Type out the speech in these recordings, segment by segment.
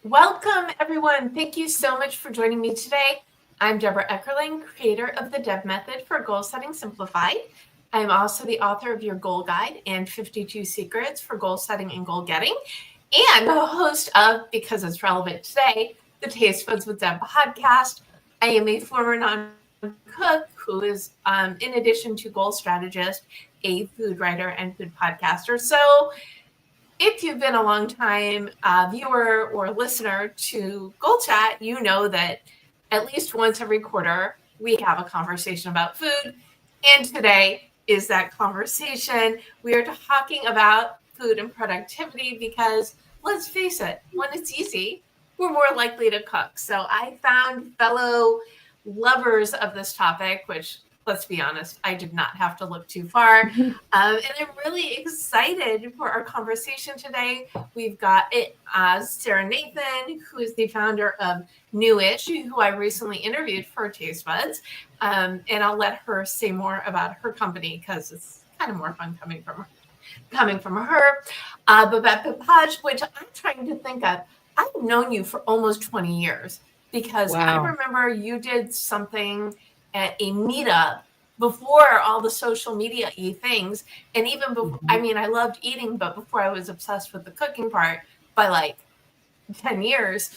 Welcome, everyone. Thank you so much for joining me today. I'm Debra Eckering, creator of the Deb Method for Goal Setting Simplified. I'm also the author of your Goal Guide and 52 Secrets for Goal Setting and Goal Getting, and the host of, because it's relevant today, the Taste Buds with Deb podcast. I am a former non-cook who is, in addition to goal strategist, a food writer and food podcaster. So if you've been a long time viewer or listener to GoalChat, you know that at least once every quarter, we have a conversation about food. And today is that conversation. We are talking about food and productivity because let's face it, when it's easy, we're more likely to cook. So I found fellow lovers of this topic, which, let's be honest, I did not have to look too far. And I'm really excited for our conversation today. We've got Sarah Nathan, who is the founder of NOOISH, who I recently interviewed for Taste Buds. And I'll let her say more about her company because it's kind of more fun coming from her. Babette Pepaj, which I'm trying to think of. I've known you for almost 20 years because I remember you did something at a meetup before all the social media-y things. And even before, I mean, I loved eating, but before I was obsessed with the cooking part by like 10 years.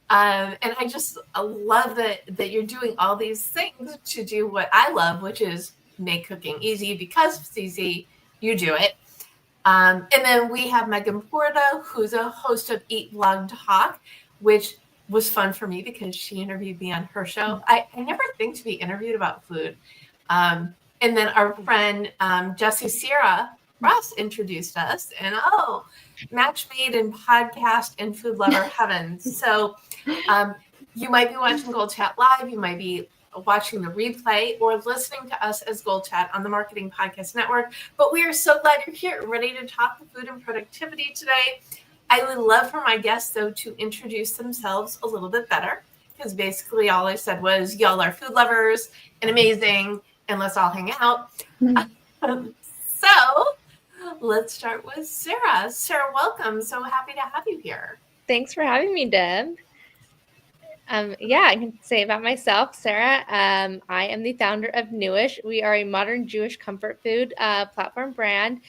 And I just love that you're doing all these things to do what I love, which is make cooking easy. Because it's easy, you do it. And then we have Megan Porta, who's a host of Eat Vlog Talk, which was fun for me because she interviewed me on her show. I never think to be interviewed about food. And then our friend Jessie Sierra Ross introduced us, and match made in podcast and food lover heaven. So you might be watching GoalChat live, you might be watching the replay or listening to us as GoalChat on the Marketing Podcast Network. But we are so glad you're here, ready to talk food and productivity today. I would love for my guests, though, to introduce themselves a little bit better, because basically all I said was, y'all are food lovers and amazing, and let's all hang out. So let's start with Sarah. Sarah, welcome. So happy to have you here. Thanks for having me, Deb. I can say about myself, Sarah. I am the founder of NOOISH. We are a modern Jewish comfort food platform brand,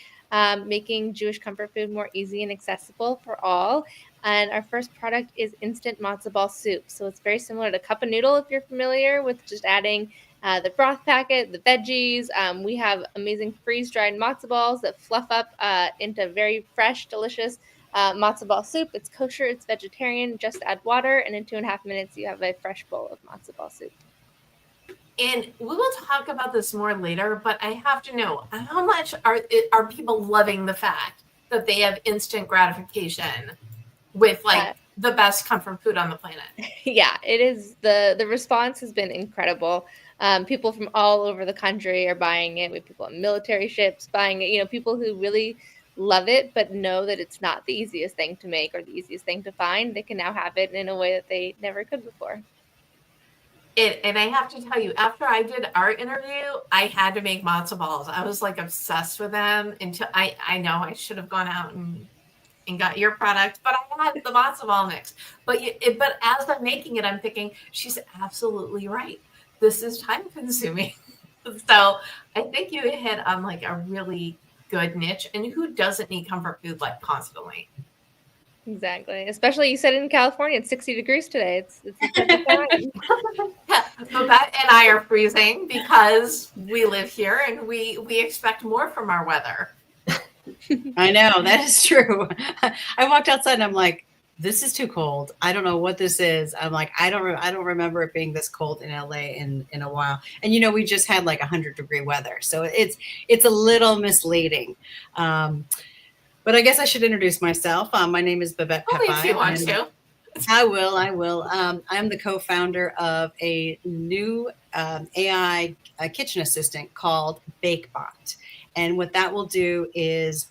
making Jewish comfort food more easy and accessible for all. And our first product is instant matzo ball soup. So it's very similar to cup of noodle, if you're familiar with just adding the broth packet, the veggies. We have amazing freeze-dried matzo balls that fluff up into very fresh, delicious matzo ball soup. It's kosher, it's vegetarian, just add water, and in 2.5 minutes you have a fresh bowl of matzo ball soup. And we will talk about this more later, but I have to know, how much are people loving the fact that they have instant gratification with the best comfort food on the planet? Yeah, it is. The response has been incredible. People from all over the country are buying it. We have people on military ships buying it. People who really love it, but know that it's not the easiest thing to make or the easiest thing to find. They can now have it in a way that they never could before. And I have to tell you, after I did our interview, I had to make matzo balls. I was like obsessed with them until I know I should have gone out and got your product, but I had the matzo ball mix. But as I'm making it, I'm thinking, she's absolutely right. This is time consuming. So I think you hit on like a really good niche. And who doesn't need comfort food like constantly? Exactly. Especially you said in California, it's 60 degrees today. It's yeah, Babette and I are freezing because we live here and we expect more from our weather. I know, that is true. I walked outside and I'm like, this is too cold. I don't know what this is. I'm like, I don't remember it being this cold in LA in a while. And we just had like 100-degree weather, so it's a little misleading. But I guess I should introduce myself. My name is Babette Pepaj. If you want to. I will. I'm the co-founder of a new AI kitchen assistant called BakeBot. And what that will do is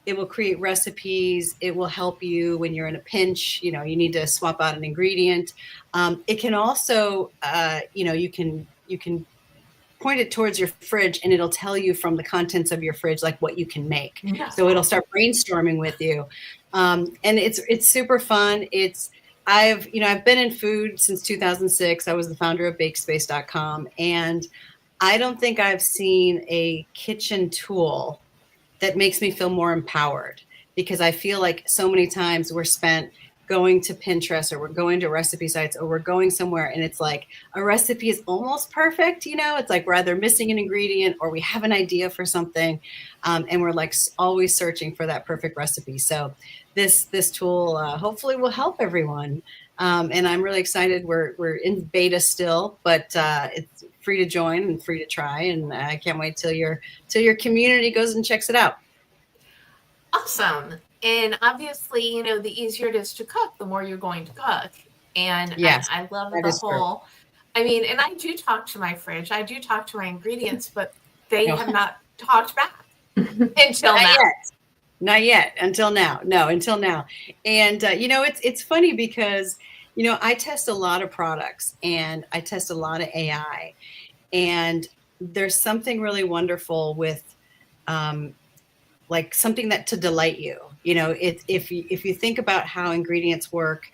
it will create recipes. It will help you when you're in a pinch. You need to swap out an ingredient. It can also, you can point it towards your fridge and it'll tell you from the contents of your fridge, like what you can make. Yeah. So it'll start brainstorming with you. And it's super fun. It's I've been in food since 2006. I was the founder of BakeSpace.com, and I don't think I've seen a kitchen tool that makes me feel more empowered, because I feel like so many times we're spent going to Pinterest, or we're going to recipe sites, or we're going somewhere and it's like a recipe is almost perfect. It's like we're either missing an ingredient or we have an idea for something. And we're like always searching for that perfect recipe. So this tool hopefully will help everyone. And I'm really excited. We're in beta still, but it's free to join and free to try. And I can't wait till your community goes and checks it out. Awesome. And obviously, the easier it is to cook, the more you're going to cook. And yes, I love the whole, and I do talk to my fridge. I do talk to my ingredients, but they have not talked back until now. Not yet. Until now. No, until now. And, it's funny because, I test a lot of products and I test a lot of AI, and there's something really wonderful with, like something that to delight you. If you think about how ingredients work,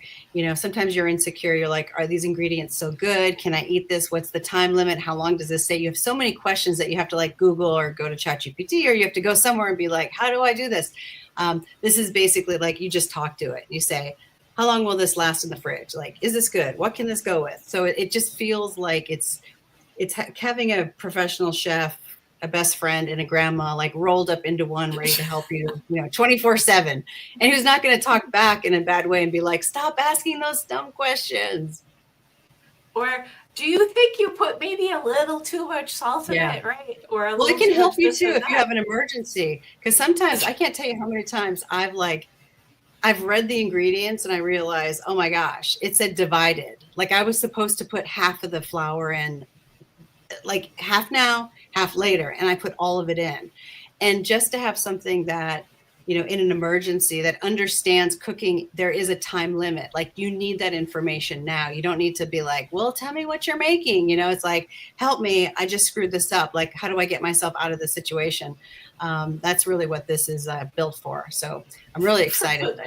sometimes you're insecure. You're like, are these ingredients so good? Can I eat this? What's the time limit? How long does this say? You have so many questions that you have to like Google or go to ChatGPT, or you have to go somewhere and be like, how do I do this? This is basically like you just talk to it. You say, how long will this last in the fridge? Like, is this good? What can this go with? So it just feels like it's having a professional chef, a best friend, and a grandma like rolled up into one, ready to help you, 24/7, and who's not going to talk back in a bad way and be like, stop asking those dumb questions. Or do you think you put maybe a little too much salt in it, right? Or well, it can help you too if you have an emergency, because sometimes I can't tell you how many times I've read the ingredients and I realize, oh my gosh, it said divided. Like I was supposed to put half of the flour in, like half now, half later, and I put all of it in. And just to have something that, in an emergency that understands cooking, there is a time limit. Like you need that information now. You don't need to be like, well, tell me what you're making. It's like, help me. I just screwed this up. Like, how do I get myself out of this situation? That's really what this is built for. So I'm really excited.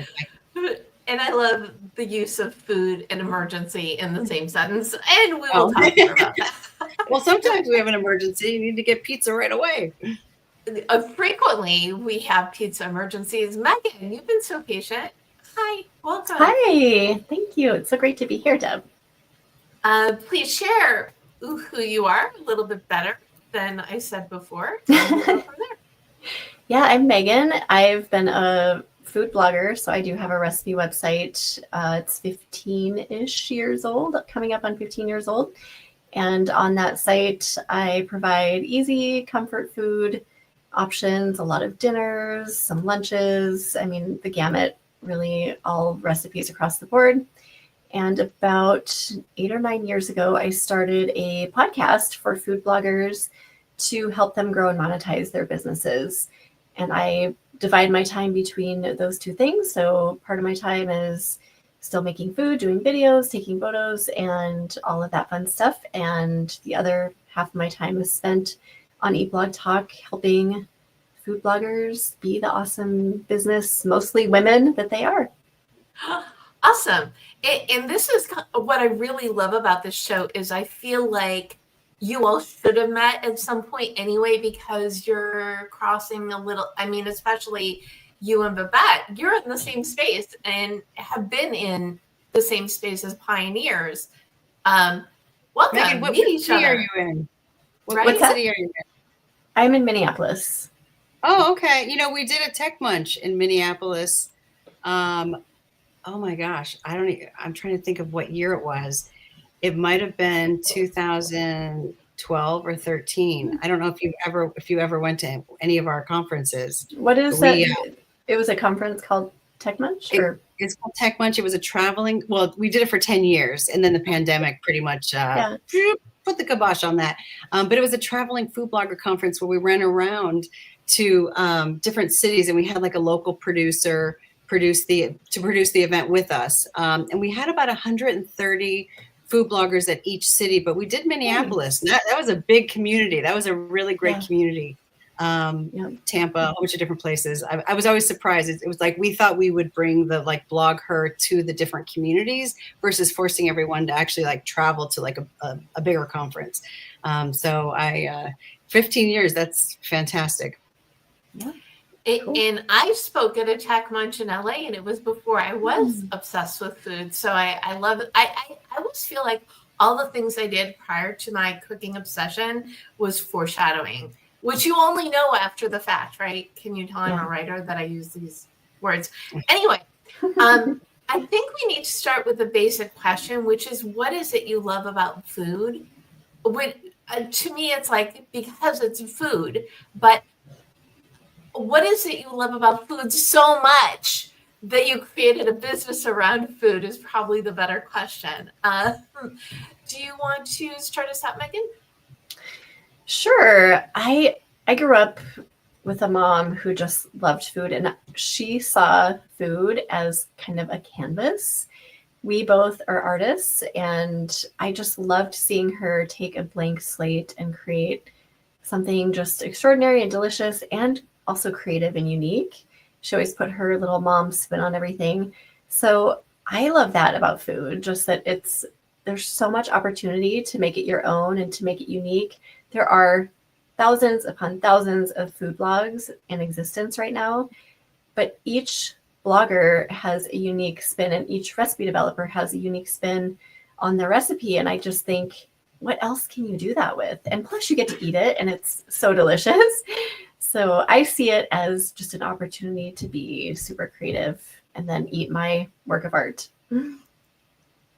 And I love the use of food and emergency in the same sentence. And we will talk more about that. Well, sometimes we have an emergency. You need to get pizza right away. Frequently, we have pizza emergencies. Megan, you've been so patient. Hi, welcome. Hi, thank you. It's so great to be here, Deb. Please share who you are a little bit better than I said before. We'll go from there. Yeah, I'm Megan. I've been a food blogger, so I do have a recipe website. It's 15-ish years old, coming up on 15 years old. And on that site, I provide easy comfort food options, a lot of dinners, some lunches. The gamut, really all recipes across the board. And about 8 or 9 years ago, I started a podcast for food bloggers to help them grow and monetize their businesses. And I divide my time between those two things. So part of my time is still making food, doing videos, taking photos, and all of that fun stuff. And the other half of my time is spent on Eat Blog Talk, helping food bloggers be the awesome business, mostly women, that they are. Awesome. And this is what I really love about this show is I feel like you all should have met at some point anyway, because you're crossing a little, especially you and Babette, you're in the same space and have been in the same space as pioneers. Welcome. Megan, what city are you in? What city are you in? I'm in Minneapolis. Oh, okay. We did a tech munch in Minneapolis. Oh my gosh. I'm trying to think of what year it was. It might have been 2012 or 13. I don't know if you ever went to any of our conferences. What is that? It was a conference called Tech Munch? It's called Tech Munch. It was we did it for 10 years, and then the pandemic pretty much put the kibosh on that. But it was a traveling food blogger conference where we ran around to different cities, and we had like a local producer produce the event with us. And we had about 130 food bloggers at each city, but we did Minneapolis. And that was a big community. That was a really great community. Tampa, a whole bunch of different places. I was always surprised. It was like we thought we would bring the like blog her to the different communities versus forcing everyone to actually like travel to like a bigger conference. So 15 years, that's fantastic. Yeah. Cool. And I spoke at a Tech Munch in LA, and it was before I was obsessed with food. So I love it. I always feel like all the things I did prior to my cooking obsession was foreshadowing, which you only know after the fact, right? Can you tell I'm a writer that I use these words? Anyway, I think we need to start with a basic question, which is, what is it you love about food? To me, it's like, because it's food, but what is it you love about food so much that you created a business around food is probably the better question. Do you want to start us out, Megan? Sure. I grew up with a mom who just loved food, and she saw food as kind of a canvas. We both are artists, and I just loved seeing her take a blank slate and create something just extraordinary and delicious and also creative and unique. She always put her little mom spin on everything. So I love that about food, just that there's so much opportunity to make it your own and to make it unique. There are thousands upon thousands of food blogs in existence right now, but each blogger has a unique spin, and each recipe developer has a unique spin on the recipe. And I just think, what else can you do that with? And plus you get to eat it, and it's so delicious. So I see it as just an opportunity to be super creative and then eat my work of art.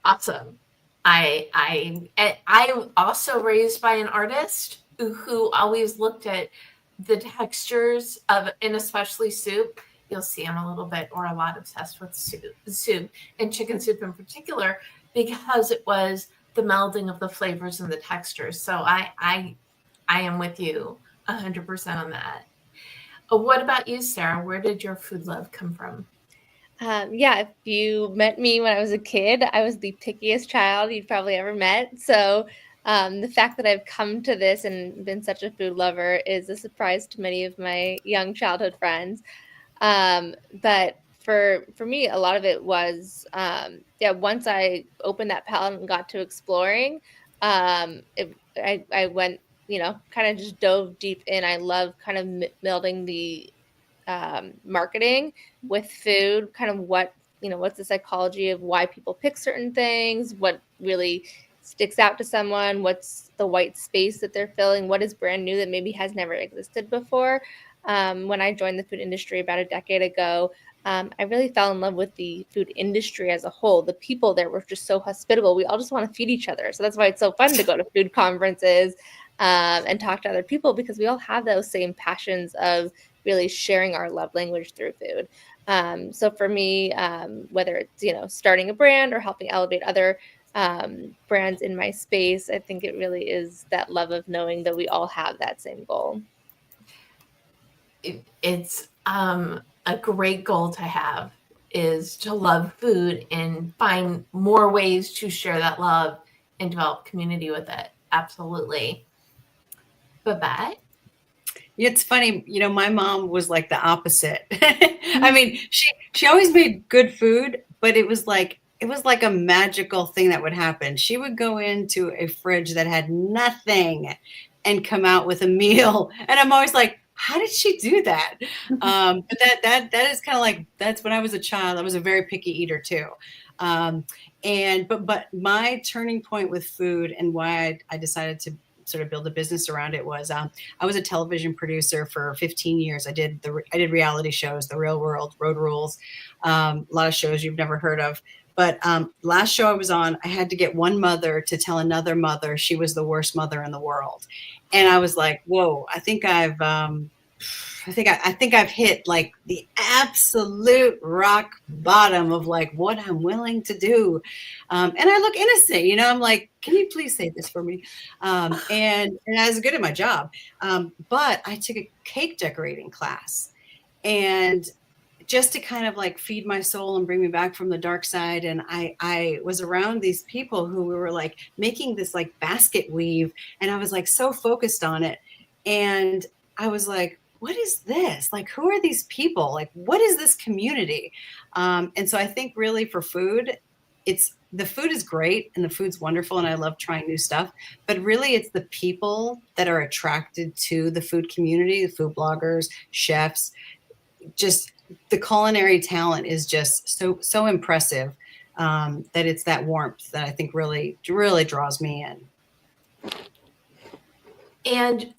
Awesome. I'm also raised by an artist who always looked at the textures of, and especially soup. You'll see I'm a little bit or a lot obsessed with soup and chicken soup in particular, because it was the melding of the flavors and the textures. So I am with you 100% on that. What about you, Sarah? Where did your food love come from? If you met me when I was a kid, I was the pickiest child you'd probably ever met. So the fact that I've come to this and been such a food lover is a surprise to many of my young childhood friends. But for me, a lot of it was, once I opened that palette and got to exploring, I went, kind of just dove deep in. I love kind of melding the marketing with food, kind of what's the psychology of why people pick certain things, what really sticks out to someone, what's the white space that they're filling, what is brand new that maybe has never existed before. When I joined the food industry about a decade ago, I really fell in love with the food industry as a whole. The people there were just so hospitable. We all just want to feed each other. So that's why it's so fun to go to food conferences and talk to other people, because we all have those same passions of really sharing our love language through food. So for me, whether it's, starting a brand or helping elevate other brands in my space, I think it really is that love of knowing that we all have that same goal. It's a great goal to have, is to love food and find more ways to share that love and develop community with it. Absolutely. Babette? It's funny, my mom was like the opposite. I mean, she always made good food, but it was like a magical thing that would happen. She would go into a fridge that had nothing and come out with a meal. And I'm always like, how did she do that? But that is kind of like, that's when I was a child. I was a very picky eater too. But my turning point with food and why I decided to sort of build a business around it was I was a television producer for 15 years. I did reality shows, The Real World, Road Rules, a lot of shows you've never heard of. But last show I was on, I had to get one mother to tell another mother she was the worst mother in the world. And I was like, whoa, I think I've hit like the absolute rock bottom of like what I'm willing to do. And I look innocent, I'm like, can you please say this for me? And I was good at my job. But I took a cake decorating class, and just to kind of like feed my soul and bring me back from the dark side. And I was around these people who were like making this like basket weave, and I was like so focused on it. And I was like, what is this? Like, who are these people? Like, what is this community? And so I think really for food, the food is great and the food's wonderful and I love trying new stuff, but really it's the people that are attracted to the food community, the food bloggers, chefs, just the culinary talent is just so impressive, that it's that warmth that I think really draws me in. And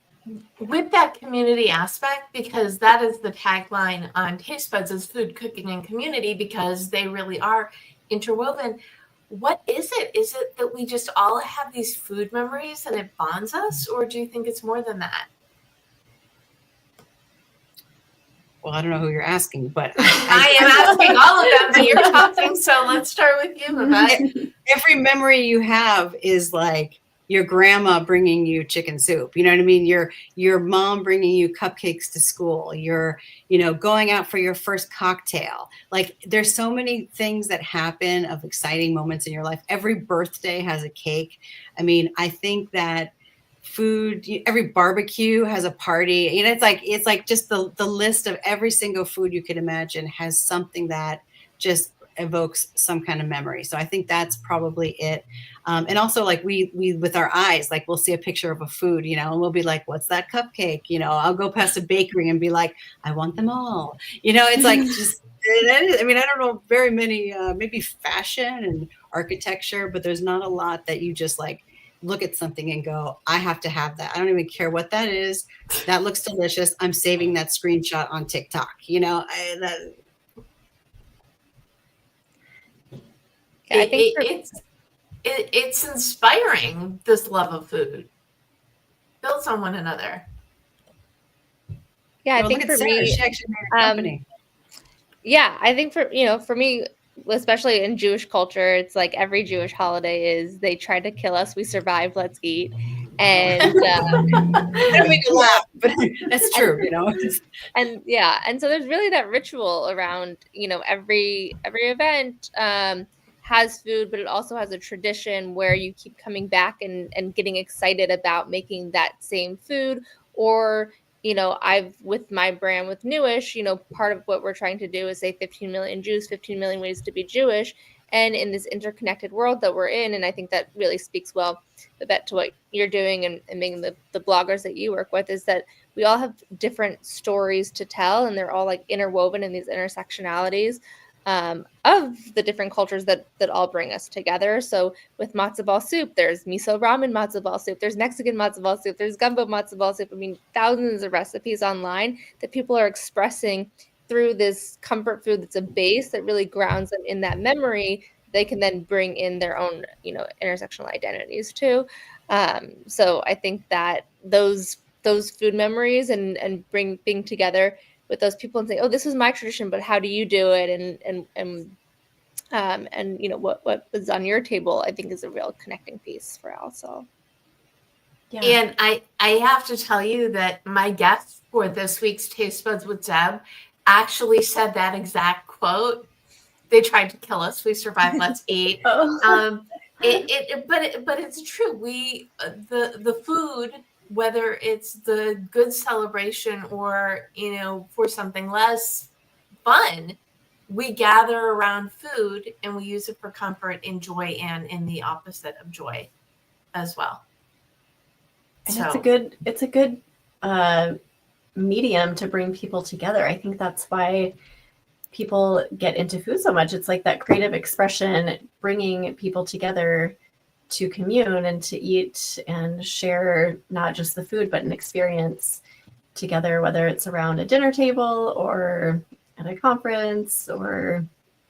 with that community aspect, because that is the tagline on Taste Buds, is food, cooking, and community, because they really are interwoven. What is it? Is it that we just all have these food memories and it bonds us, or do you think it's more than that? Well, I don't know who you're asking, but I am asking all of them, but you're talking, so let's start with you, Babette. Every memory you have is like your grandma bringing you chicken soup. You know what I mean? Your mom bringing you cupcakes to school. You're, going out for your first cocktail. Like there's so many things that happen of exciting moments in your life. Every birthday has a cake. I mean, I think that food, every barbecue has a party. It's like just the list of every single food you could imagine has something that just evokes some kind of memory. So I think that's probably it. And also like we with our eyes, like we'll see a picture of a food, and we'll be like, what's that cupcake? I'll go past a bakery and be like, I want them all. It's like just, I mean, I don't know very many, maybe fashion and architecture, but there's not a lot that you just like look at something and go, I have to have that. I don't even care what that is. That looks delicious. I'm saving that screenshot on TikTok. I think it's inspiring, this love of food. Builds on one another. Yeah, I think for me, she actually made a company. Yeah, I think for me, especially in Jewish culture, it's like every Jewish holiday is they tried to kill us, we survived, let's eat. And I don't make you laugh, but that's true, And and so there's really that ritual around, every event has food, but it also has a tradition where you keep coming back and getting excited about making that same food. Or with my brand with NOOISH, part of what we're trying to do is say 15 million Jews, 15 million ways to be Jewish. And in this interconnected world that we're in, and I think that really speaks well, Babette, to what you're doing and being the bloggers that you work with, is that we all have different stories to tell, and they're all like interwoven in these intersectionalities of the different cultures that all bring us together. So with matzo ball soup, there's miso ramen matzo ball soup, there's Mexican matzo ball soup, there's gumbo matzo ball soup. I mean, thousands of recipes online that people are expressing through this comfort food that's a base that really grounds them in that memory. They can then bring in their own, intersectional identities too. So I think that those food memories and being together with those people and say, oh, this is my tradition, but how do you do it? And what was on your table, I think is a real connecting piece for also. Yeah. And I have to tell you that my guest for this week's Taste Buds with Deb actually said that exact quote. They tried to kill us, we survived, let's eat. But it's true. We the food, whether it's the good celebration or for something less fun, we gather around food and we use it for comfort and joy, and in the opposite of joy as well. And it's a good medium to bring people together. I think that's why people get into food so much. It's like that creative expression, bringing people together to commune and to eat and share not just the food, but an experience together, whether it's around a dinner table or at a conference or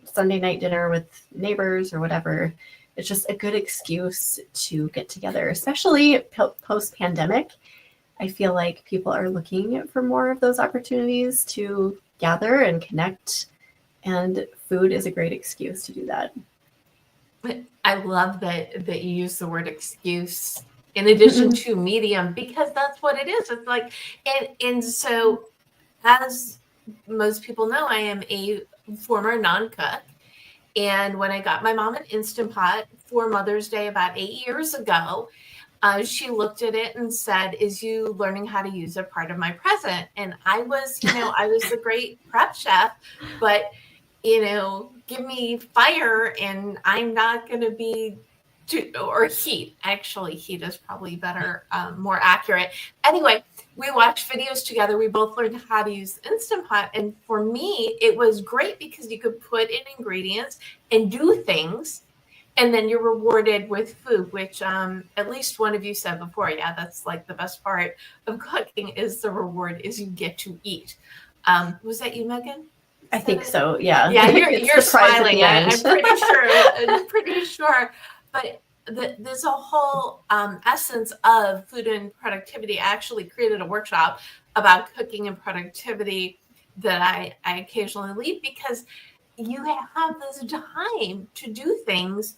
Sunday night dinner with neighbors or whatever. It's just a good excuse to get together, especially post-pandemic. I feel like people are looking for more of those opportunities to gather and connect, and food is a great excuse to do that. I love that you use the word excuse in addition to medium, because that's what it is. It's like, and so as most people know, I am a former non-cook. And when I got my mom an Instant Pot for Mother's Day about 8 years ago, she looked at it and said, "Is you learning how to use it part of my present?" And I was, I was the great prep chef, but give me fire and I'm not going to be or heat. Actually, heat is probably better, more accurate. Anyway, we watched videos together. We both learned how to use the Instant Pot. And for me, it was great because you could put in ingredients and do things. And then you're rewarded with food, which at least one of you said before. Yeah, that's like the best part of cooking is the reward is you get to eat. Was that you, Megan? I think so. Yeah. Yeah, you're smiling. I'm end. pretty sure. I'm pretty sure. But there's a whole essence of food and productivity. I actually created a workshop about cooking and productivity that I occasionally lead because you have this time to do things.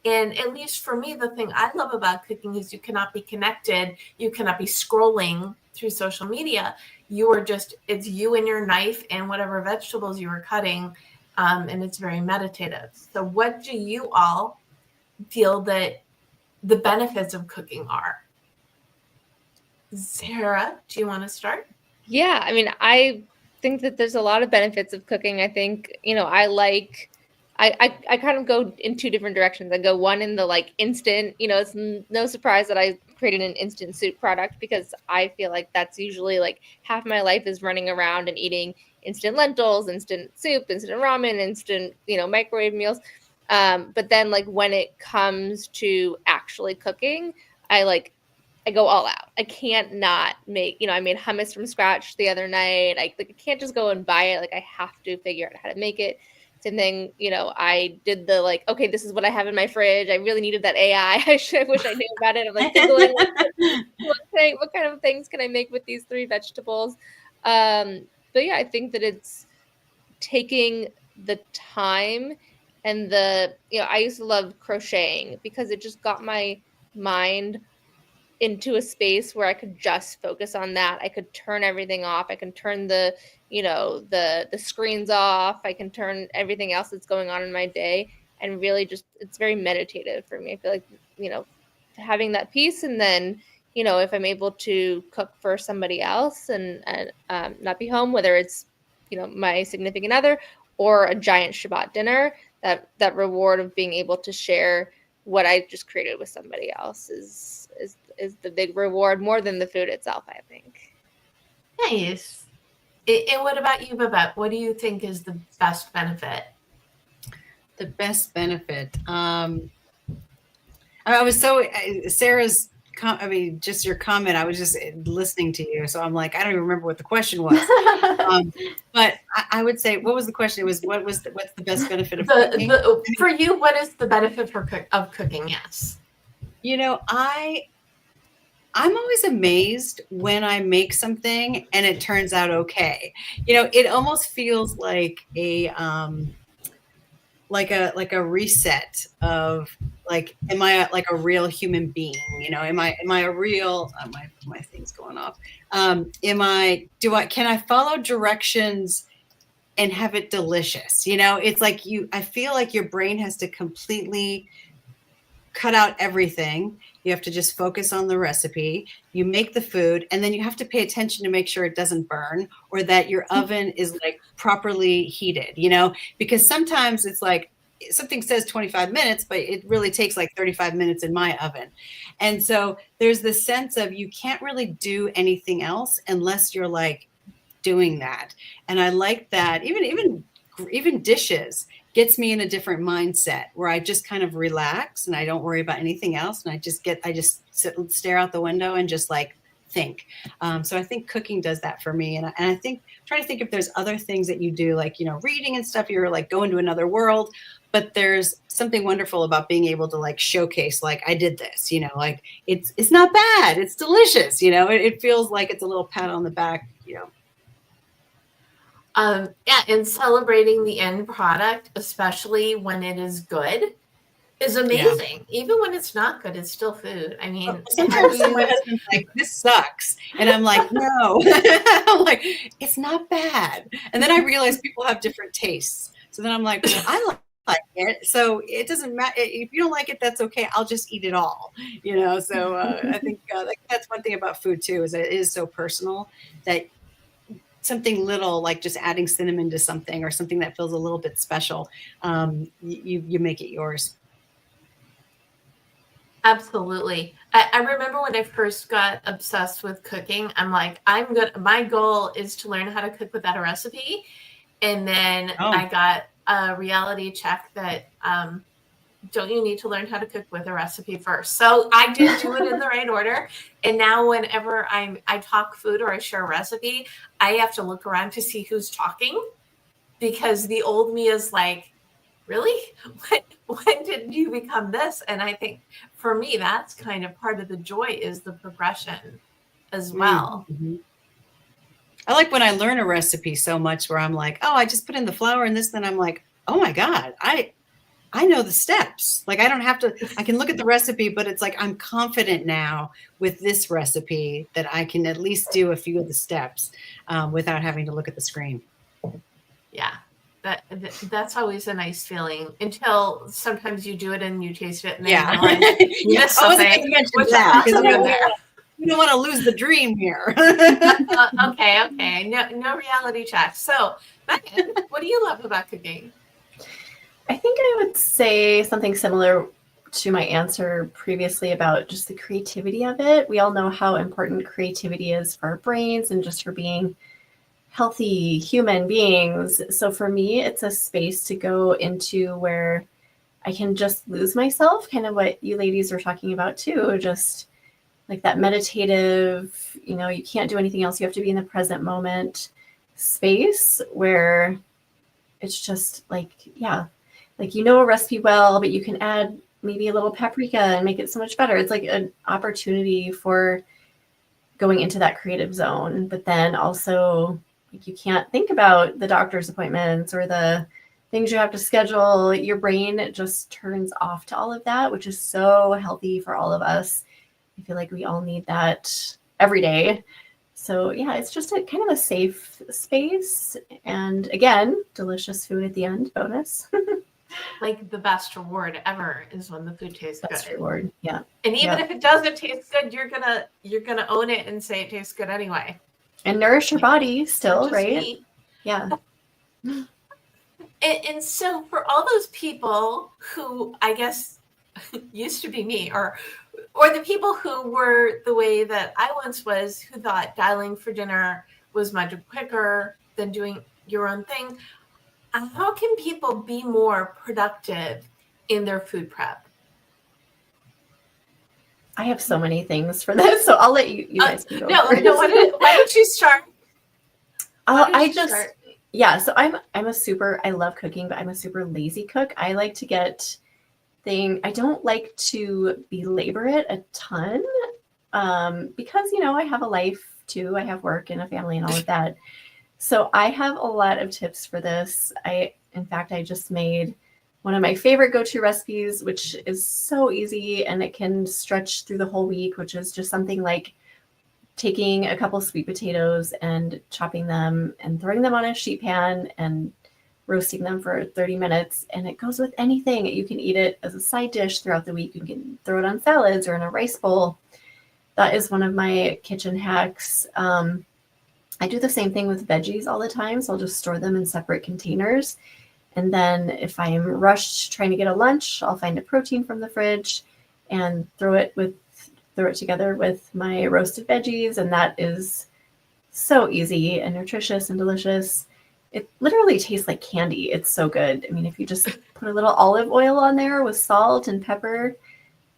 And at least for me, the thing I love about cooking is you cannot be connected. You cannot be scrolling through social media. It's you and your knife and whatever vegetables you are cutting. And it's very meditative. So what do you all feel that the benefits of cooking are? Sarah, do you want to start? Yeah, I mean, I think that there's a lot of benefits of cooking. I think, I kind of go in two different directions. I go one in the like instant, it's no surprise that I created an instant soup product because I feel like that's usually like half my life is running around and eating instant lentils, instant soup, instant ramen, instant, microwave meals. But then like when it comes to actually cooking, I go all out. I can't not make, I made hummus from scratch the other night. I can't just go and buy it. Like I have to figure out how to make it. Same thing, I did the okay, this is what I have in my fridge. I really needed that AI. I wish I knew about it. I'm like Googling what kind of things can I make with these 3 vegetables. But yeah, I think that it's taking the time and I used to love crocheting because it just got my mind into a space where I could just focus on that. I could turn everything off. I can turn the screens off. I can turn everything else that's going on in my day and really just, it's very meditative for me. I feel like, having that peace. And then, if I'm able to cook for somebody else and not be home, whether it's, my significant other or a giant Shabbat dinner, that reward of being able to share what I just created with somebody else is the big reward more than the food itself, I think. Nice. And what about you, Babette? What do you think is the best benefit? The best benefit. I was Sarah's. Just your comment. I was just listening to you, so I'm like, I don't even remember what the question was. But I would say, what was the question? It was, what's the best benefit of cooking? For you, what is the benefit of cooking? Yes. I'm always amazed when I make something and it turns out okay. It almost feels like a reset of am I a real human being? Am I a real? My thing's going off. Can I follow directions and have it delicious? It's like I feel like your brain has to completely cut out everything. You have to just focus on the recipe. You make the food, and then you have to pay attention to make sure it doesn't burn or that your oven is properly heated, because sometimes it's like something says 25 minutes, but it really takes 35 minutes in my oven. And so there's this sense of you can't really do anything else unless you're doing that. And I like that. Even dishes gets me in a different mindset where I just kind of relax and I don't worry about anything else. And I just sit and stare out the window and just think. So I think cooking does that for me. And I think trying to think if there's other things that you do, reading and stuff, you're going to another world, but there's something wonderful about being able to showcase, I did this, it's not bad. It's delicious. It feels like it's a little pat on the back, And celebrating the end product, especially when it is good, is amazing. Yeah. Even when it's not good, it's still food. I mean, sometimes my husband's like, "This sucks," and I'm like, "No," I'm like, "It's not bad." And then I realize people have different tastes. So then I'm like, well, I like it. So it doesn't matter. If you don't like it, that's okay. I'll just eat it all, So I think that's one thing about food too, is that it is so personal that something little, like just adding cinnamon to something or something that feels a little bit special, you make it yours. Absolutely. I remember when I first got obsessed with cooking, I'm like, my goal is to learn how to cook without a recipe. And then I got a reality check that, don't you need to learn how to cook with a recipe first? So I did do it in the right order. And now whenever I talk food or I share a recipe, I have to look around to see who's talking, because the old me is like, really? When did you become this? And I think for me, that's kind of part of the joy, is the progression as well. Mm-hmm. I like when I learn a recipe so much where I'm like, oh, I just put in the flour and this, then I'm like, oh my God, I know the steps. Like, I don't have to, I can look at the recipe, but it's like, I'm confident now with this recipe that I can at least do a few of the steps without having to look at the screen. Yeah. That's always a nice feeling, until sometimes you do it and you taste it and then you realize you missed something. We don't want to lose the dream here. Okay. No reality check. So, Megan, what do you love about cooking? I think I would say something similar to my answer previously about just the creativity of it. We all know how important creativity is for our brains and just for being healthy human beings. So for me, it's a space to go into where I can just lose myself, kind of what you ladies are talking about too, just like that meditative, you can't do anything else. You have to be in the present moment space where it's just like, like, a recipe well, but you can add maybe a little paprika and make it so much better. It's like an opportunity for going into that creative zone, but then also, like, you can't think about the doctor's appointments or the things you have to schedule. Your brain just turns off to all of that, which is so healthy for all of us. I feel like we all need that every day. So yeah, it's just a kind of a safe space. And again, delicious food at the end, bonus. Like, the best reward ever is when the food tastes good. Best reward, yeah. And even if it doesn't taste good, you're gonna own it and say it tastes good anyway. And nourish your body still, right? Me. Yeah. And so for all those people who, I guess, used to be me, or the people who were the way that I once was, who thought dialing for dinner was much quicker than doing your own thing, how can people be more productive in their food prep? I have so many things for this, so I'll let you guys go. No, why don't you start? So I love cooking, but I'm a super lazy cook. I like to get I don't like to belabor it a ton because, I have a life too. I have work and a family and all of that. So I have a lot of tips for this. In fact, I just made one of my favorite go-to recipes, which is so easy and it can stretch through the whole week, which is just something like taking a couple sweet potatoes and chopping them and throwing them on a sheet pan and roasting them for 30 minutes. And it goes with anything. You can eat it as a side dish throughout the week. You can throw it on salads or in a rice bowl. That is one of my kitchen hacks. I do the same thing with veggies all the time. So I'll just store them in separate containers. And then if I'm rushed trying to get a lunch, I'll find a protein from the fridge and throw it together with my roasted veggies. And that is so easy and nutritious and delicious. It literally tastes like candy. It's so good. I mean, if you just put a little olive oil on there with salt and pepper,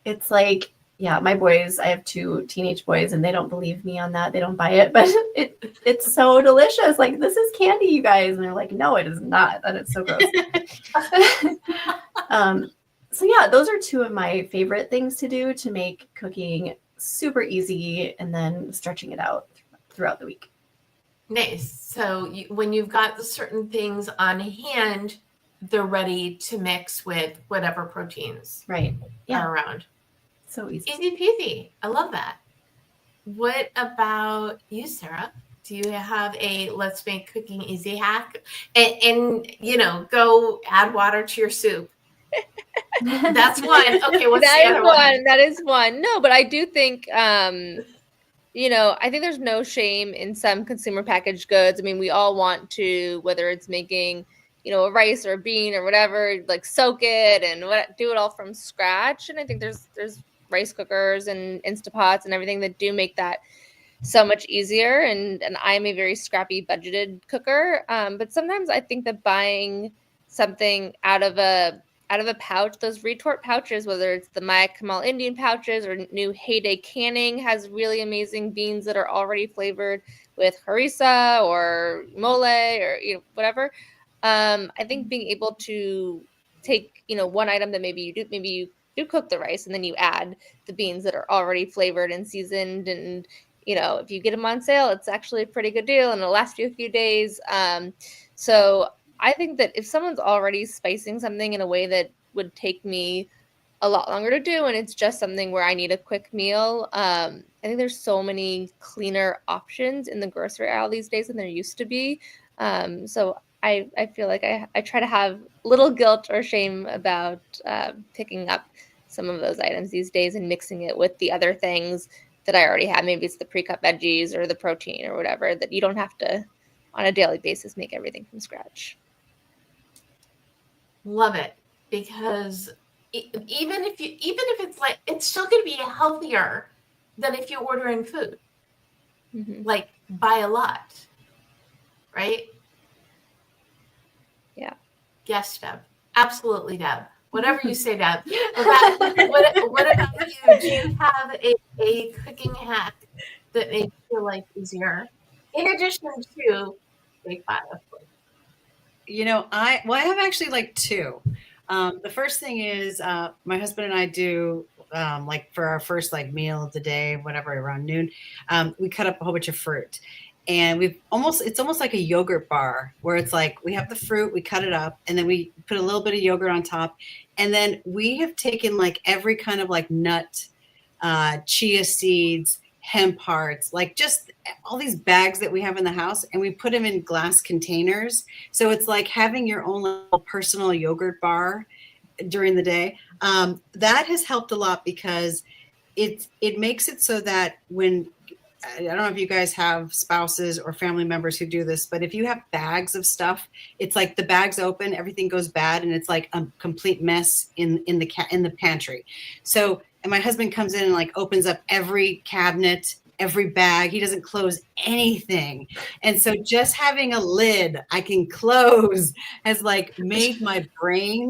it's like, yeah, my boys, I have 2 teenage boys and they don't believe me on that. They don't buy it, but it's so delicious. Like, this is candy, you guys. And they're like, no, it is not. That is so gross. So yeah, those are 2 of my favorite things to do to make cooking super easy and then stretching it out throughout the week. Nice. So when you've got the certain things on hand, they're ready to mix with whatever proteins are around. So easy. Easy peasy. I love that. What about you, Sarah? Do you have a let's make cooking easy hack? And go add water to your soup That's one. Okay, what's That the is other one? one. That is one. No, but I do think, you know, I think there's no shame in some consumer packaged goods. I mean, we all want to, whether it's making, you know, a rice or a bean or whatever, like soak it and do it all from scratch. And I think there's rice cookers and Instapots and everything that do make that so much easier. And I'm a very scrappy budgeted cooker. But sometimes I think that buying something out of a pouch, those retort pouches, whether it's the Maya Kamal Indian pouches or new Heyday Canning has really amazing beans that are already flavored with harissa or mole or, you know, whatever. I think being able to take, you know, one item that maybe you do cook the rice and then you add the beans that are already flavored and seasoned, and you know, if you get them on sale, it's actually a pretty good deal and it'll last you a few days. So I think that if someone's already spicing something in a way that would take me a lot longer to do, and it's just something where I need a quick meal, I think there's so many cleaner options in the grocery aisle these days than there used to be. So I feel like I try to have little guilt or shame about picking up some of those items these days and mixing it with the other things that I already have. Maybe it's the pre-cut veggies or the protein or whatever, that you don't have to on a daily basis make everything from scratch. Love it, because even if it's like, it's still going to be healthier than if you order in food, like by a lot, right? Yeah. Yes, Deb. Absolutely, Deb. Whatever you say, Deb. What about you? Do you have a cooking hack that makes your life easier, in addition to BakeBot, of course? You know, I have actually like two. The first thing is my husband and I do like for our first like meal of the day, whatever, around noon, we cut up a whole bunch of fruit. And it's almost like a yogurt bar, where it's like we have the fruit, we cut it up, and then we put a little bit of yogurt on top. And then we have taken like every kind of like nut, chia seeds, hemp hearts, like just all these bags that we have in the house, and we put them in glass containers. So it's like having your own little personal yogurt bar during the day. That has helped a lot, because it makes it so that when, I don't know if you guys have spouses or family members who do this, but if you have bags of stuff, it's like the bags open, everything goes bad, and it's like a complete mess in the pantry. So, and my husband comes in and like opens up every cabinet, every bag. He doesn't close anything. And so just having a lid I can close has like made my brain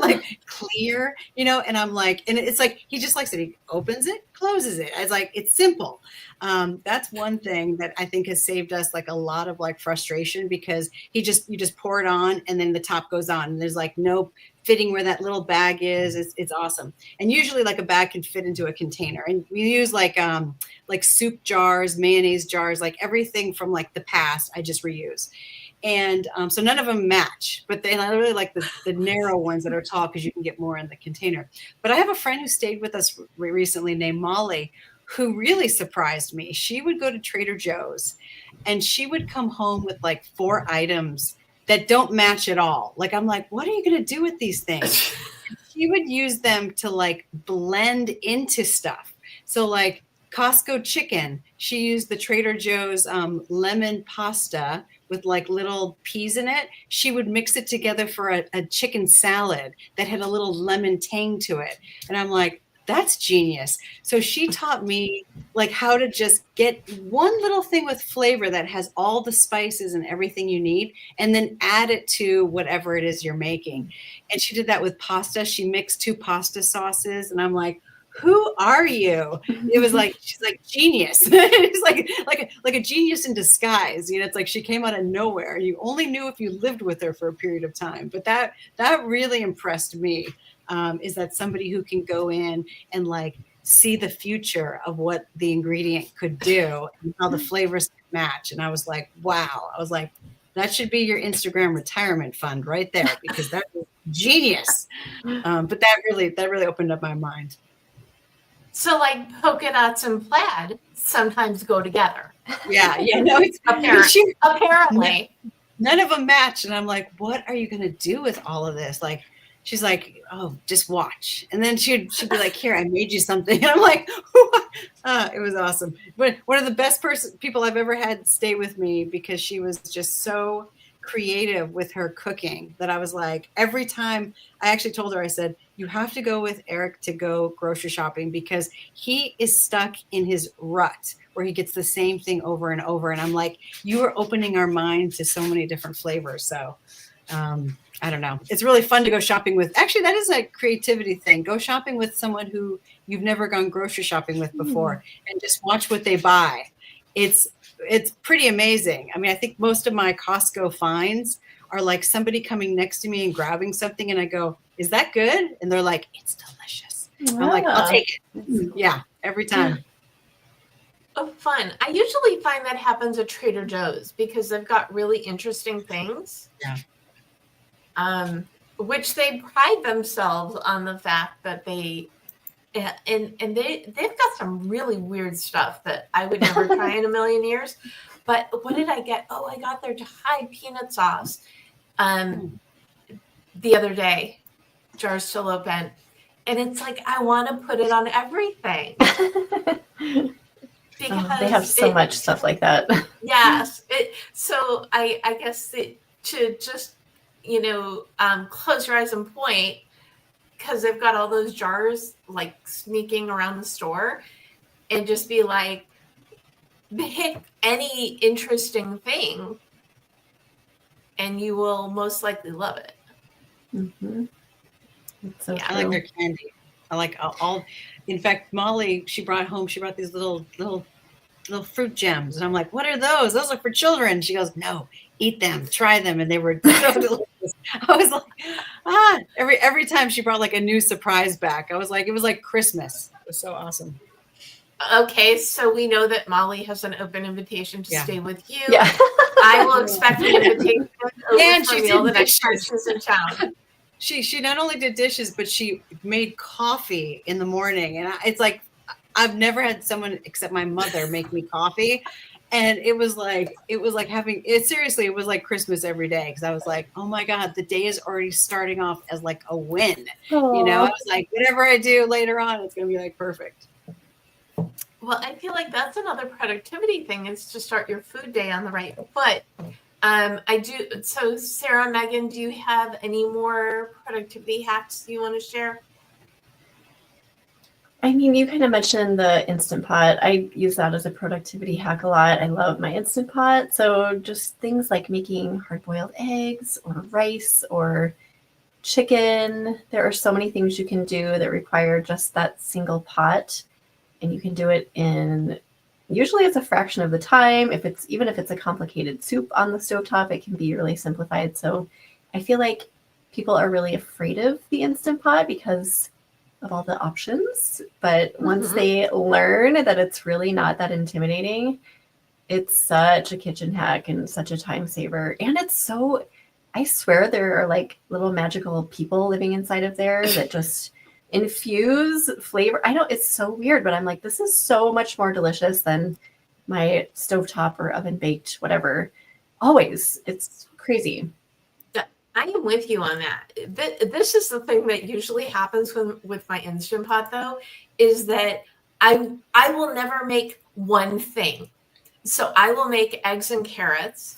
like clear, you know, and I'm like, and it's like, he just likes it. He opens it, closes it. It's like, it's simple. That's one thing that I think has saved us like a lot of like frustration, because you just pour it on and then the top goes on, and there's like no fitting where that little bag is. It's awesome. And usually like a bag can fit into a container, and we use like soup jars, mayonnaise jars, like everything from like the past I just reuse. And so none of them match, but I really like the narrow ones that are tall, because you can get more in the container. But I have a friend who stayed with us recently named Molly, who really surprised me. She would go to Trader Joe's and she would come home with like 4 items that don't match at all. Like, I'm like, what are you going to do with these things? She would use them to like blend into stuff. So like Costco chicken, she used the Trader Joe's lemon pasta with like little peas in it. She would mix it together for a chicken salad that had a little lemon tang to it. And I'm like, that's genius. So she taught me like how to just get one little thing with flavor that has all the spices and everything you need, and then add it to whatever it is you're making. And she did that with pasta. She mixed 2 pasta sauces, and I'm like, who are you? It was like, she's like genius. It's like a genius in disguise. You know, it's like she came out of nowhere. You only knew if you lived with her for a period of time. But that really impressed me. Is that somebody who can go in and like see the future of what the ingredient could do and how the flavors match. And I was like, wow. I was like, that should be your Instagram retirement fund right there, because that is genius. But that really opened up my mind. So like polka dots and plaid sometimes go together. Yeah. No, it's apparently. None of them match. And I'm like, what are you going to do with all of this? Like, she's like, oh, just watch. And then she'd be like, here, I made you something. And I'm like, it was awesome. But one of the best people I've ever had stay with me, because she was just so creative with her cooking that I was like, every time I actually told her, I said, you have to go with Eric to go grocery shopping, because he is stuck in his rut where he gets the same thing over and over. And I'm like, you are opening our mind to so many different flavors. So I don't know. It's really fun to go shopping with. Actually, that is a creativity thing. Go shopping with someone who you've never gone grocery shopping with before, and just watch what they buy. It's pretty amazing. I mean, I think most of my Costco finds are like somebody coming next to me and grabbing something, and I go, is that good? And they're like, it's delicious. I'm like, I'll take it. Yeah, every time. Oh, fun. I usually find that happens at Trader Joe's because they've got really interesting things. Yeah. Which they pride themselves on the fact that they've got some really weird stuff that I would never try in a million years. But what did I get? Oh, I got their Thai peanut sauce the other day. Jar's still open. And it's like, I want to put it on everything. Because they have so much stuff like that. Yes. So I guess to just, close your eyes and point, because they've got all those jars like sneaking around the store, and just be like, pick any interesting thing and you will most likely love it. Mm-hmm. It's so true. I like their candy. I like all. In fact, Molly, she brought these little fruit gems, and I'm like, what are those? Those are for children. She goes, no, eat them, try them, and they were so delicious. I was like, every time she brought like a new surprise back, I was like, it was like Christmas. It was so awesome. Okay, so we know that Molly has an open invitation to stay with you. Yeah. I will expect an invitation and she did the next time she's in town. She not only did dishes, but she made coffee in the morning. And it's like, I've never had someone except my mother make me coffee. And it was like having it. Seriously, it was like Christmas every day. Because I was like, oh my God, the day is already starting off as like a win. Aww. I was like, whatever I do later on, it's going to be like perfect. Well, I feel like that's another productivity thing, is to start your food day on the right foot. I do. So Sarah, Megan, do you have any more productivity hacks you want to share? I mean, you kind of mentioned the Instant Pot. I use that as a productivity hack a lot. I love my Instant Pot. So just things like making hard-boiled eggs or rice or chicken. There are so many things you can do that require just that single pot. And you can do it in, usually it's a fraction of the time. Even if it's a complicated soup on the stovetop, it can be really simplified. So I feel like people are really afraid of the Instant Pot because of all the options. But once they learn that it's really not that intimidating, it's such a kitchen hack and such a time saver. And it's so, I swear there are like little magical people living inside of there that just infuse flavor. It's so weird, but I'm like, this is so much more delicious than my stovetop or oven baked, whatever. Always. It's crazy. I am with you on that. This is the thing that usually happens with my Instant Pot, though, is that I will never make one thing. So I will make eggs and carrots.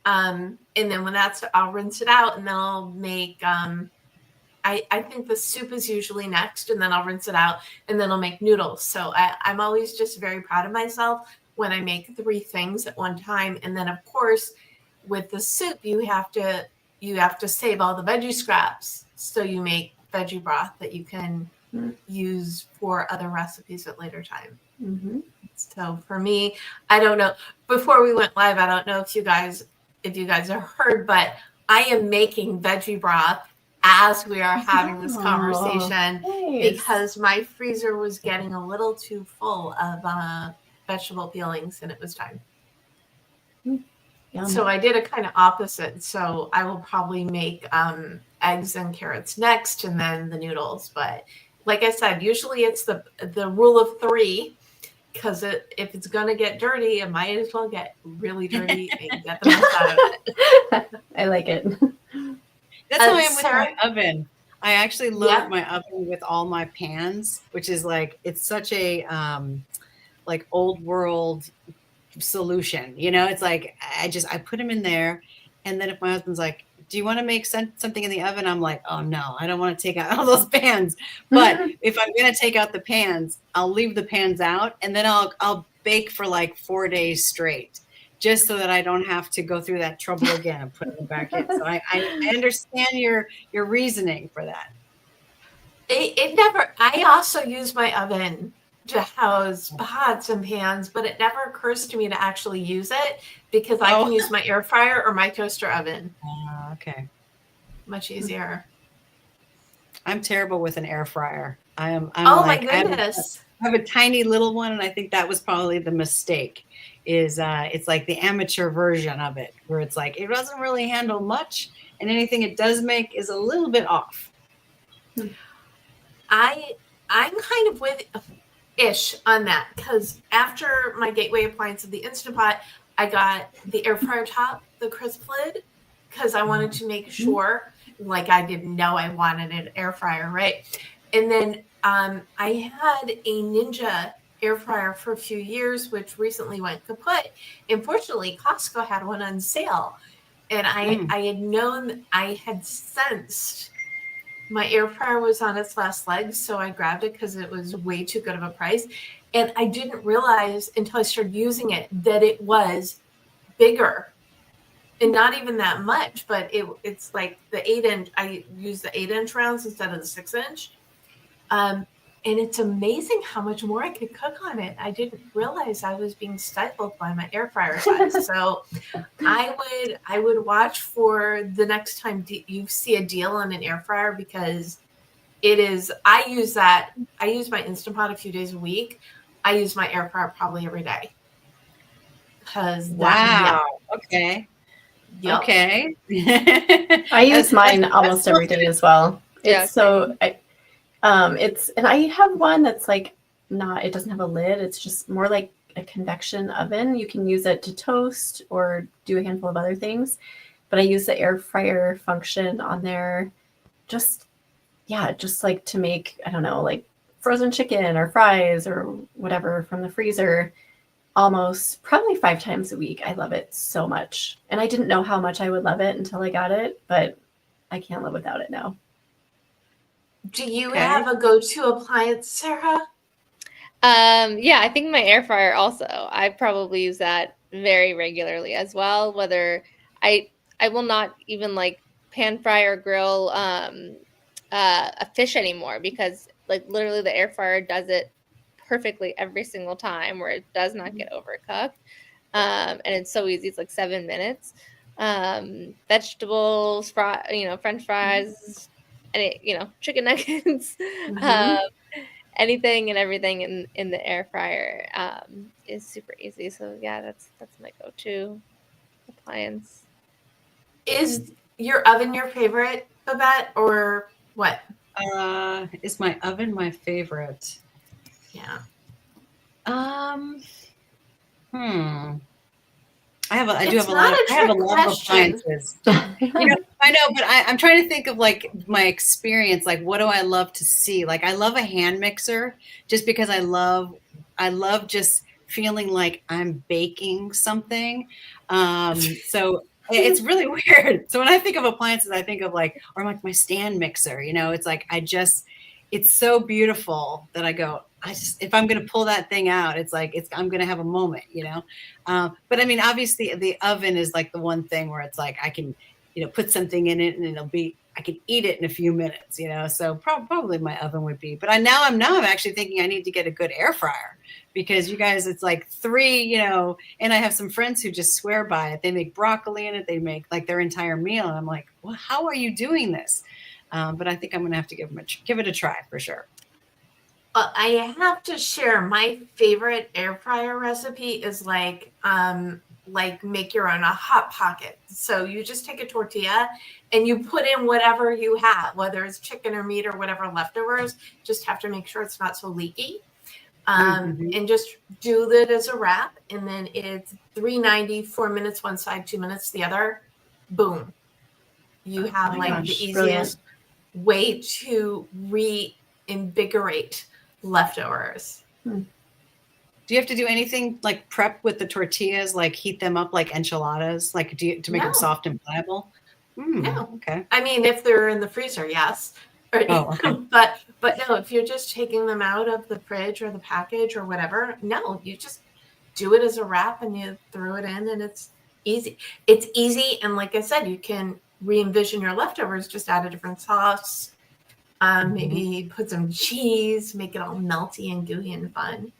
And then when I'll rinse it out, and then I'll make, I think the soup is usually next, and then I'll rinse it out, and then I'll make noodles. So I'm always just very proud of myself when I make 3 things at one time. And then, of course, with the soup, you have to save all the veggie scraps. So you make veggie broth that you can use for other recipes at later time. Mm-hmm. So for me, I don't know. Before we went live, I don't know if you guys have heard, but I am making veggie broth as we are having this conversation, because my freezer was getting a little too full of vegetable peelings, and it was time. Yum. So I did a kind of opposite. So I will probably make eggs and carrots next, and then the noodles. But like I said, usually it's the rule of 3, because if it's going to get dirty, it might as well get really dirty and get the most out of it. I like it. That's how I am with my oven. I actually load my oven with all my pans, which is like, it's such a like old world solution. You know, it's like, I put them in there. And then if my husband's like, do you want to make something in the oven? I'm like, oh no, I don't want to take out all those pans. But if I'm going to take out the pans, I'll leave the pans out, and then I'll bake for like 4 days straight, just so that I don't have to go through that trouble again and put them back in. So I understand your reasoning for that. I also use my oven to house pots and pans, but it never occurs to me to actually use it because I can use my air fryer or my toaster oven. Okay. Much easier. I'm terrible with an air fryer. I'm my goodness. I have a tiny little one, and I think that was probably the mistake. Is it's like the amateur version of it, where it's like it doesn't really handle much, and anything it does make is a little bit off. I'm kind of with ish on that, because after my gateway appliance of the Instant Pot, I got the air fryer top, the crisp lid, because I wanted to make sure, like I didn't know I wanted an air fryer, right? And then I had a Ninja air fryer for a few years, which recently went kaput. Unfortunately, Costco had one on sale, and I had sensed my air fryer was on its last legs, so I grabbed it because it was way too good of a price. And I didn't realize until I started using it that it was bigger, and not even that much, but it's like the 8-inch. I use the 8-inch rounds instead of the 6-inch. And it's amazing how much more I could cook on it. I didn't realize I was being stifled by my air fryer size. So I would watch for the next time you see a deal on an air fryer, because it is, I use my Instant Pot a few days a week. I use my air fryer probably every day. Okay. Yep. Okay. I use mine almost every day as well. And I have one that's like it doesn't have a lid. It's just more like a convection oven. You can use it to toast or do a handful of other things. But I use the air fryer function on there just like to make, I don't know, like frozen chicken or fries or whatever from the freezer probably 5 times a week. I love it so much. And I didn't know how much I would love it until I got it, but I can't live without it now. Do you have a go-to appliance, Sarah? Yeah, I think my air fryer also. I probably use that very regularly as well. Whether I will not even like pan fry or grill a fish anymore, because like literally the air fryer does it perfectly every single time, where it does not get overcooked. And it's so easy. It's like 7 minutes. Vegetables, French fries, chicken nuggets, anything and everything in the air fryer is super easy. So yeah, that's my go-to appliance. Is your oven your favorite, Babette, or what? Is my oven my favorite? Yeah. I have a lot of appliances. I know, but I'm trying to think of like my experience. Like, what do I love to see? Like, I love a hand mixer just because I love just feeling like I'm baking something. So it's really weird. So when I think of appliances, I think of like my stand mixer. It's like it's so beautiful that I go, if I'm going to pull that thing out, it's like I'm going to have a moment, but I mean, obviously the oven is like the one thing where it's like I can, put something in it and I can eat it in a few minutes, so probably my oven would be, but I'm actually thinking I need to get a good air fryer, because you guys, it's like 3, and I have some friends who just swear by it. They make broccoli in it. They make like their entire meal. And I'm like, well, how are you doing this? But I think I'm going to have to give it a try for sure. I have to share my favorite air fryer recipe is like make your own a hot pocket. So you just take a tortilla and you put in whatever you have, whether it's chicken or meat or whatever leftovers. Just have to make sure it's not so leaky. And just do that as a wrap. And then it's 390, 4 minutes one side, 2 minutes the other. Boom. You have the easiest. Brilliant. way to reinvigorate leftovers. Do you have to do anything like prep with the tortillas, like heat them up like enchiladas, like to make them soft and pliable? No. Okay. I mean, if they're in the freezer, yes. Okay. But no, if you're just taking them out of the fridge or the package or whatever, no, you just do it as a wrap and you throw it in, and it's easy. It's easy, and like I said, you can re-envision your leftovers. Just add a different sauce. Maybe put some cheese, make it all melty and gooey and fun.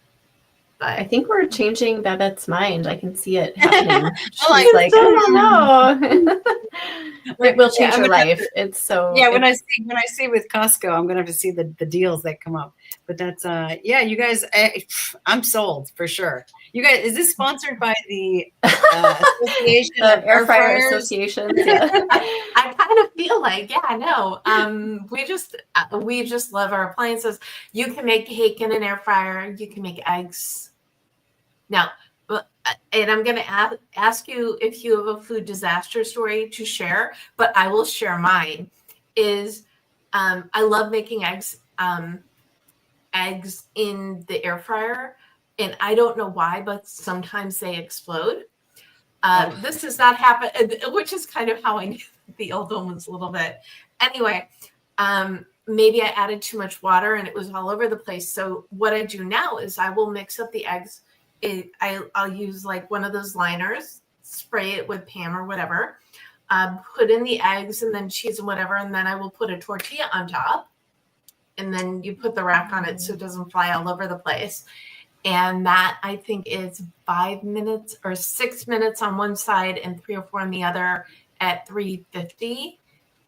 I think we're changing Babette's mind. I can see it happening. She's like, like, I don't know. It will change her life. It's so. Yeah, when I see with Costco, I'm gonna have to see the deals that come up. But that's you guys, I'm sold for sure. You guys, is this sponsored by the Association the of Air Fryer Fryers? Association? Yeah. I kind of feel like, we just love our appliances. You can make cake in an air fryer. You can make eggs. Now, and I'm going to ask you if you have a food disaster story to share, but I will share mine. I love making eggs in the air fryer, and I don't know why, but sometimes they explode. This does not happen, which is kind of how I knew the old one was a little bit. Anyway, maybe I added too much water and it was all over the place. So what I do now is I will mix up the eggs. I'll use like one of those liners, spray it with Pam or whatever, put in the eggs and then cheese and whatever, and then I will put a tortilla on top. And then you put the rack on it so it doesn't fly all over the place. And that, I think, is 5 minutes or 6 minutes on one side and 3 or 4 on the other at 350.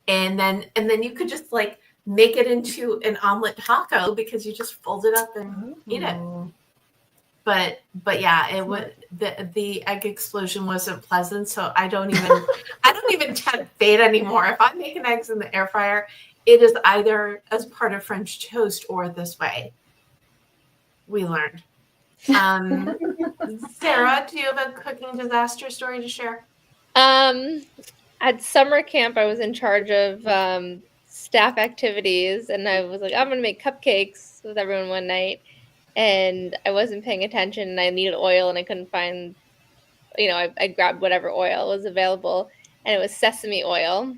And then you could just like make it into an omelet taco because you just fold it up and eat it. But yeah, it was the egg explosion wasn't pleasant, so I don't even tempt fate anymore. If I'm making eggs in the air fryer, it is either as part of French toast or this way. We learned. Sarah, do you have a cooking disaster story to share? At summer camp, I was in charge of staff activities, and I was like, I'm going to make cupcakes with everyone one night. And I wasn't paying attention, and I needed oil, and I couldn't find, I grabbed whatever oil was available, and it was sesame oil.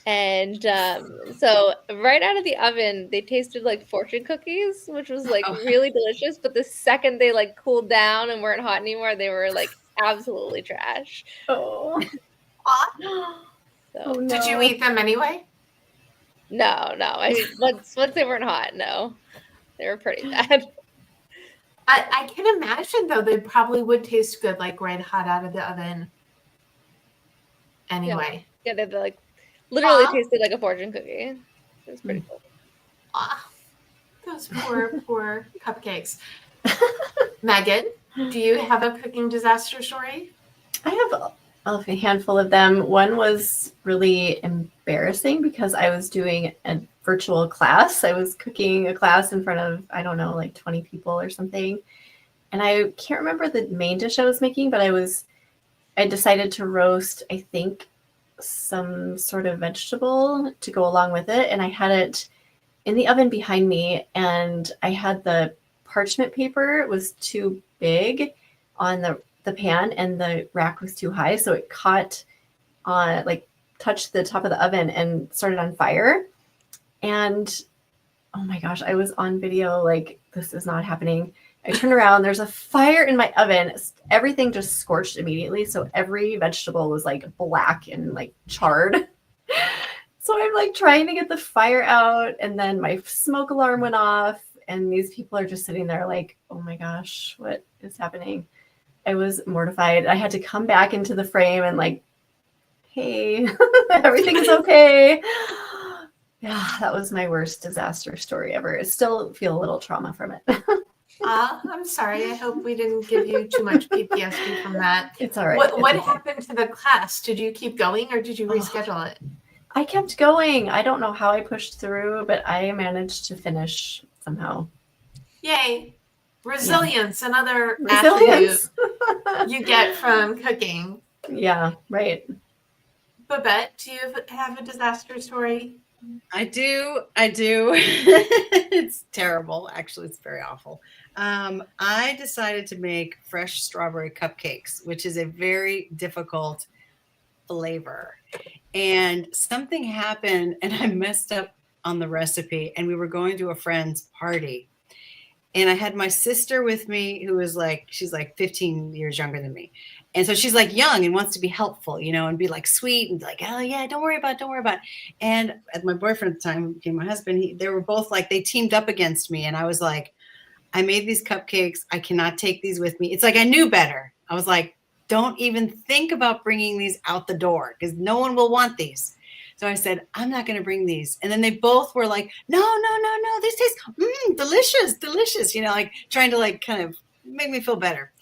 And so right out of the oven, they tasted like fortune cookies, which was like really delicious. But the second they like cooled down and weren't hot anymore, they were like absolutely trash. Oh. So, no. Did you eat them anyway? No. I mean, once they weren't hot, no, they were pretty bad. I can imagine though they probably would taste good, like red hot out of the oven. Anyway, yeah, they like literally tasted like a fortune cookie. It was pretty cool. Those poor cupcakes. Megan, do you have a cooking disaster story? I have a handful of them. One was really embarrassing because I was doing a virtual class. I was cooking a class in front of, I don't know, like 20 people or something. And I can't remember the main dish I was making, but I decided to roast, I think, some sort of vegetable to go along with it. And I had it in the oven behind me, and I had the parchment paper was too big on the pan, and the rack was too high. So it caught on, like touched the top of the oven and started on fire. And oh my gosh, I was on video like, this is not happening. I turned around, there's a fire in my oven. Everything just scorched immediately. So every vegetable was like black and like charred. So I'm like trying to get the fire out, and then my smoke alarm went off, and these people are just sitting there like, oh my gosh, what is happening? I was mortified. I had to come back into the frame and like, hey, everything's okay. Yeah, that was my worst disaster story ever. I still feel a little trauma from it. I'm sorry. I hope we didn't give you too much PTSD from that. It's all right. What happened to the class? Did you keep going or did you reschedule it? I kept going. I don't know how I pushed through, but I managed to finish somehow. Yay. Resilience, another attribute you get from cooking. Yeah, right. Babette, do you have a disaster story? I do. It's terrible. Actually, it's very awful. I decided to make fresh strawberry cupcakes, which is a very difficult flavor. And something happened and I messed up on the recipe, and we were going to a friend's party. And I had my sister with me who was like, she's like 15 years younger than me. And so she's like young and wants to be helpful, you know, and be like sweet and like, oh yeah, don't worry about it. And my boyfriend at the time, who became my husband, they were both like, they teamed up against me. And I was like, I made these cupcakes. I cannot take these with me. It's like, I knew better. I was like, don't even think about bringing these out the door because no one will want these. So I said, I'm not going to bring these. And then they both were like, no, these taste delicious, you know, like trying to like kind of make me feel better.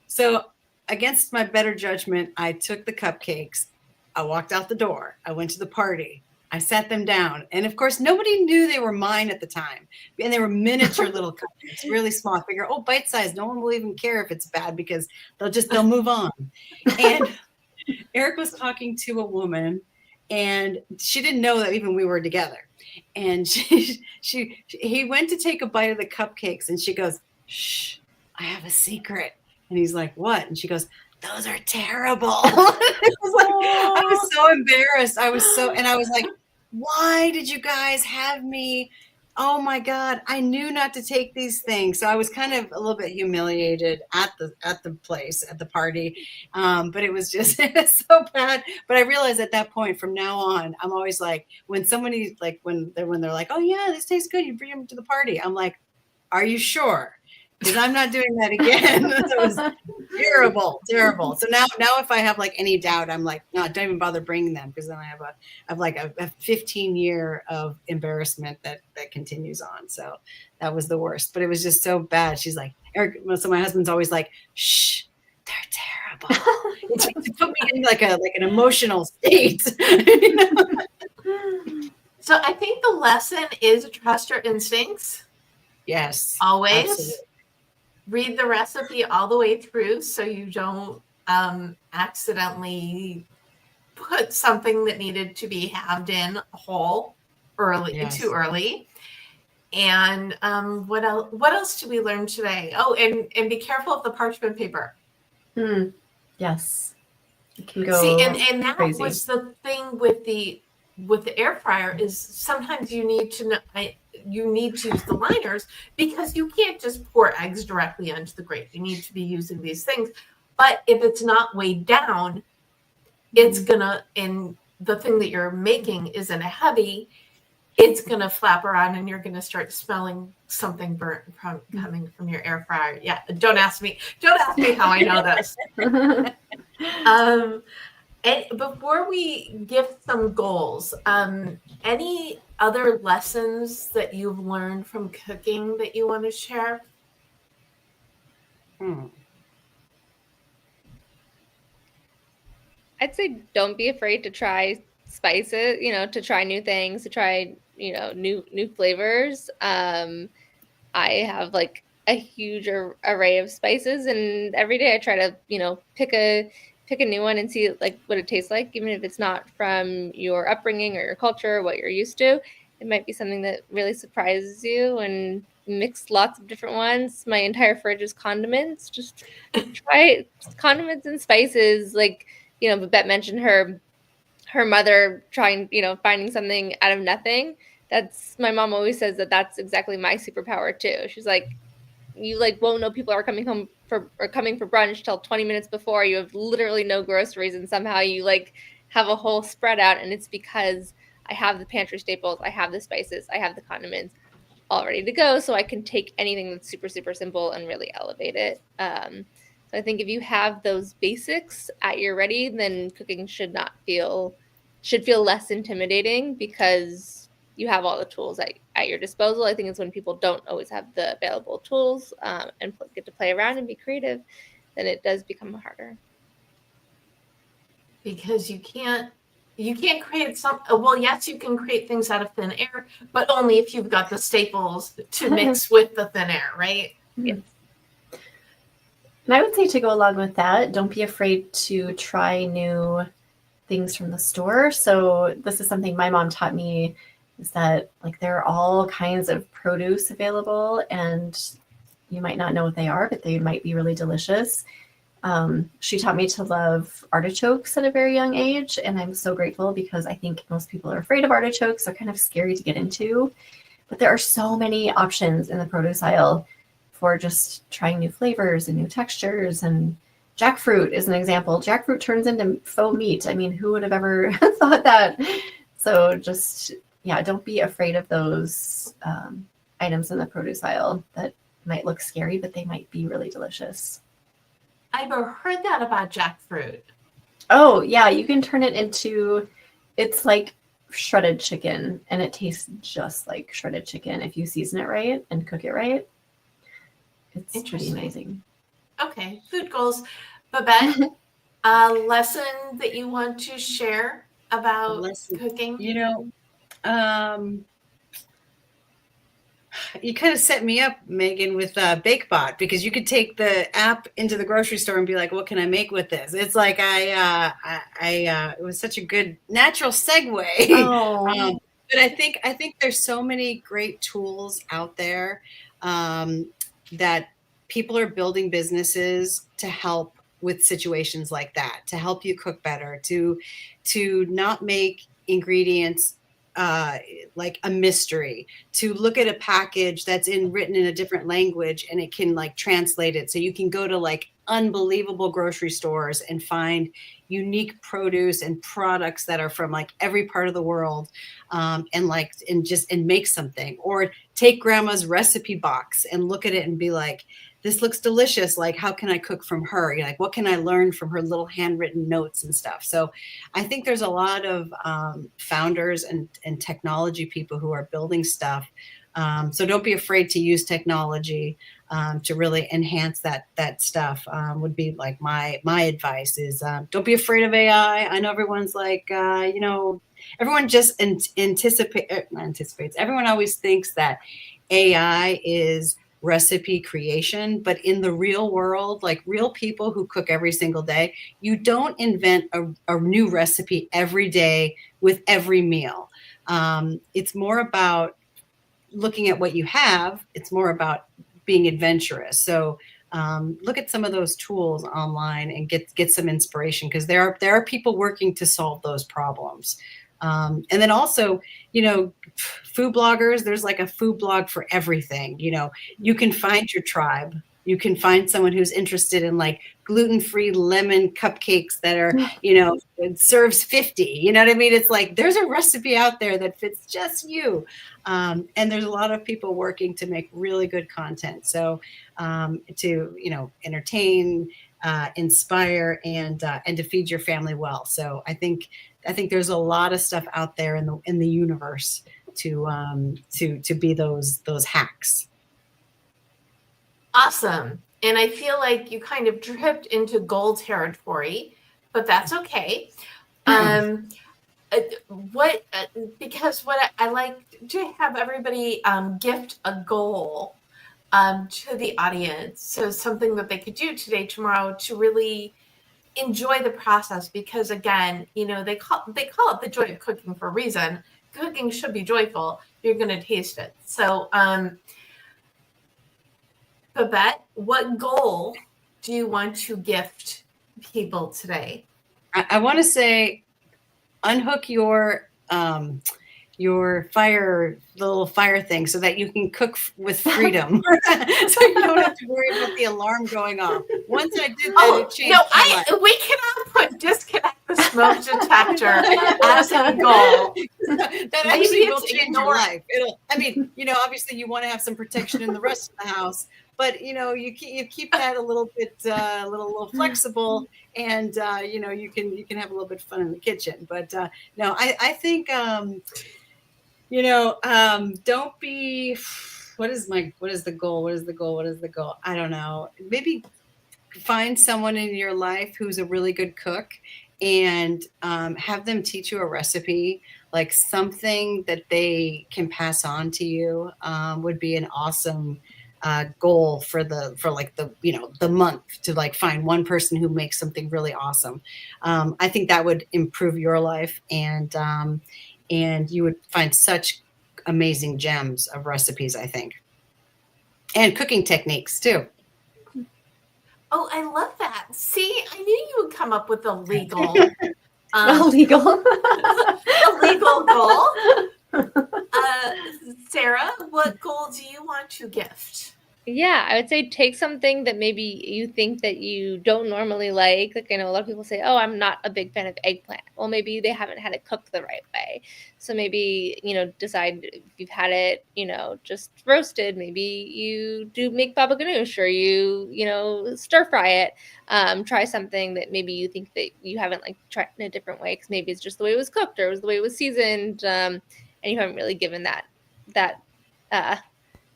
So against my better judgment, I took the cupcakes. I walked out the door. I went to the party. I sat them down. And of course, nobody knew they were mine at the time. And they were miniature little cupcakes, really small. I figure, oh, bite size. No one will even care if it's bad because they'll move on. And Eric was talking to a woman, and she didn't know that even we were together. And he went to take a bite of the cupcakes, and she goes, shh, I have a secret. And he's like, what? And she goes, those are terrible. I was so embarrassed. I was like, why did you guys have me? Oh my God, I knew not to take these things. So I was kind of a little bit humiliated at the place, at the party. But it was just it was so bad. But I realized at that point, from now on, I'm always like, when somebody like when they're like, oh yeah, this tastes good, you bring them to the party. I'm like, are you sure? Because I'm not doing that again. It was terrible. So now if I have like any doubt, I'm like, no, don't even bother bringing them, because then I have a 15-year of embarrassment that continues on. So that was the worst. But it was just so bad. She's like, Eric. So my husband's always like, shh, they're terrible. It put me in like an emotional state. You know? So I think the lesson is trust your instincts. Yes. Always. Absolutely. Read the recipe all the way through so you don't accidentally put something that needed to be halved in whole too early. And what else did we learn today? Oh, and be careful of the parchment paper. Yes. It can go and that crazy. was the thing with the air fryer, is sometimes you need to use the liners, because you can't just pour eggs directly onto the grate. You need to be using these things. But if it's not weighed down, it's gonna, and the thing that you're making isn't heavy, it's gonna flap around and you're gonna start smelling something burnt coming from your air fryer. Yeah, don't ask me how I know this. And before we give some goals, any other lessons that you've learned from cooking that you want to share? I'd say don't be afraid to try spices, to try new things, to try, new flavors. I have like a huge array of spices, and every day I try to, pick a new one and see like what it tastes like, even if it's not from your upbringing or your culture or what you're used to. It might be something that really surprises you, and mix lots of different ones. My entire fridge is condiments. Just try condiments and spices. Like, Babette mentioned her mother trying, finding something out of nothing. That's, my mom always says that's exactly my superpower too. She's like, you won't know people are coming for brunch till 20 minutes before. You have literally no groceries, and somehow you have a whole spread out, and it's because I have the pantry staples, I have the spices, I have the condiments all ready to go, so I can take anything that's super, super simple and really elevate it. So I think if you have those basics at your ready, then cooking should feel less intimidating, because you have all the tools at your disposal. I think it's when people don't always have the available tools and get to play around and be creative, then it does become harder. Because you can't create yes, you can create things out of thin air, but only if you've got the staples to mix with the thin air, right? Yes. And I would say, to go along with that, don't be afraid to try new things from the store. So this is something my mom taught me is that like there are all kinds of produce available, and you might not know what they are, but they might be really delicious. She taught me to love artichokes at a very young age, and I'm so grateful because I think most people are afraid of artichokes. They're kind of scary to get into, but there are so many options in the produce aisle for just trying new flavors and new textures. And jackfruit is an example. Jackfruit turns into faux meat. I mean, who would have ever thought that? So just, yeah, don't be afraid of those items in the produce aisle that might look scary, but they might be really delicious. I've heard that about jackfruit. Oh, yeah, you can turn it into, it's like shredded chicken, and it tastes just like shredded chicken if you season it right and cook it right. It's pretty amazing. Okay, food goals. Babette, a lesson that you want to share about cooking? You know, you kind of set me up, Megan, with BakeBot, because you could take the app into the grocery store and be like, what can I make with this? It's like it was such a good natural segue. Oh. But I think there's so many great tools out there that people are building businesses to help with situations like that, to help you cook better, to not make ingredients like a mystery, to look at a package that's written in a different language and it can like translate it. So you can go to like unbelievable grocery stores and find unique produce and products that are from like every part of the world, and make something, or take grandma's recipe box and look at it and be like, this looks delicious. Like, how can I cook from her? Like, what can I learn from her little handwritten notes and stuff? So I think there's a lot of founders and technology people who are building stuff. So don't be afraid to use technology to really enhance that stuff. Would be like my advice is don't be afraid of AI. I know everyone's like, everyone just anticipates. Everyone always thinks that AI is recipe creation, but in the real world, like real people who cook every single day, you don't invent a new recipe every day with every meal. It's more about looking at what you have. It's more about being adventurous. So look at some of those tools online and get some inspiration, because there are people working to solve those problems. And then also, food bloggers, there's like a food blog for everything. You can find your tribe. You can find someone who's interested in like gluten-free lemon cupcakes that are, it serves 50, you know what I mean? It's like, there's a recipe out there that fits just you. And there's a lot of people working to make really good content. So to, entertain, inspire, and to feed your family well. So I think there's a lot of stuff out there in the universe to be those hacks. Awesome. And I feel like you kind of dripped into goal territory, but that's okay. Because what I like to have everybody gift a goal to the audience. So something that they could do today, tomorrow, to really enjoy the process, because again, they call it the joy of cooking for a reason. Cooking should be joyful. You're going to taste it. So, Babette, what goal do you want to gift people today? I want to say, unhook your little fire thing so that you can cook with freedom. So you don't have to worry about the alarm going off. Once I did that, it changed my life. We cannot disconnect the smoke detector as a goal. That actually will change your life. Obviously you want to have some protection in the rest of the house, but you keep that a little bit little flexible, and you can have a little bit of fun in the kitchen. But no, I think don't be. What is the goal? I don't know. Maybe find someone in your life who's a really good cook, and have them teach you a recipe, like something that they can pass on to you. Would be an awesome goal for the month, to like find one person who makes something really awesome. I think that would improve your life, and you would find such amazing gems of recipes, I think. And cooking techniques too. Oh, I love that. See, I knew you would come up with a legal, Illegal. a legal goal. Sarah, what goal do you want to gift? Yeah, I would say take something that maybe you think that you don't normally like. Like I know a lot of people say, "Oh, I'm not a big fan of eggplant." Well, maybe they haven't had it cooked the right way. So maybe, decide if you've had it, just roasted, maybe you do make baba ganoush or you stir fry it. Try something that maybe you think that you haven't like tried in a different way because maybe it's just the way it was cooked or it was the way it was seasoned, and you haven't really given that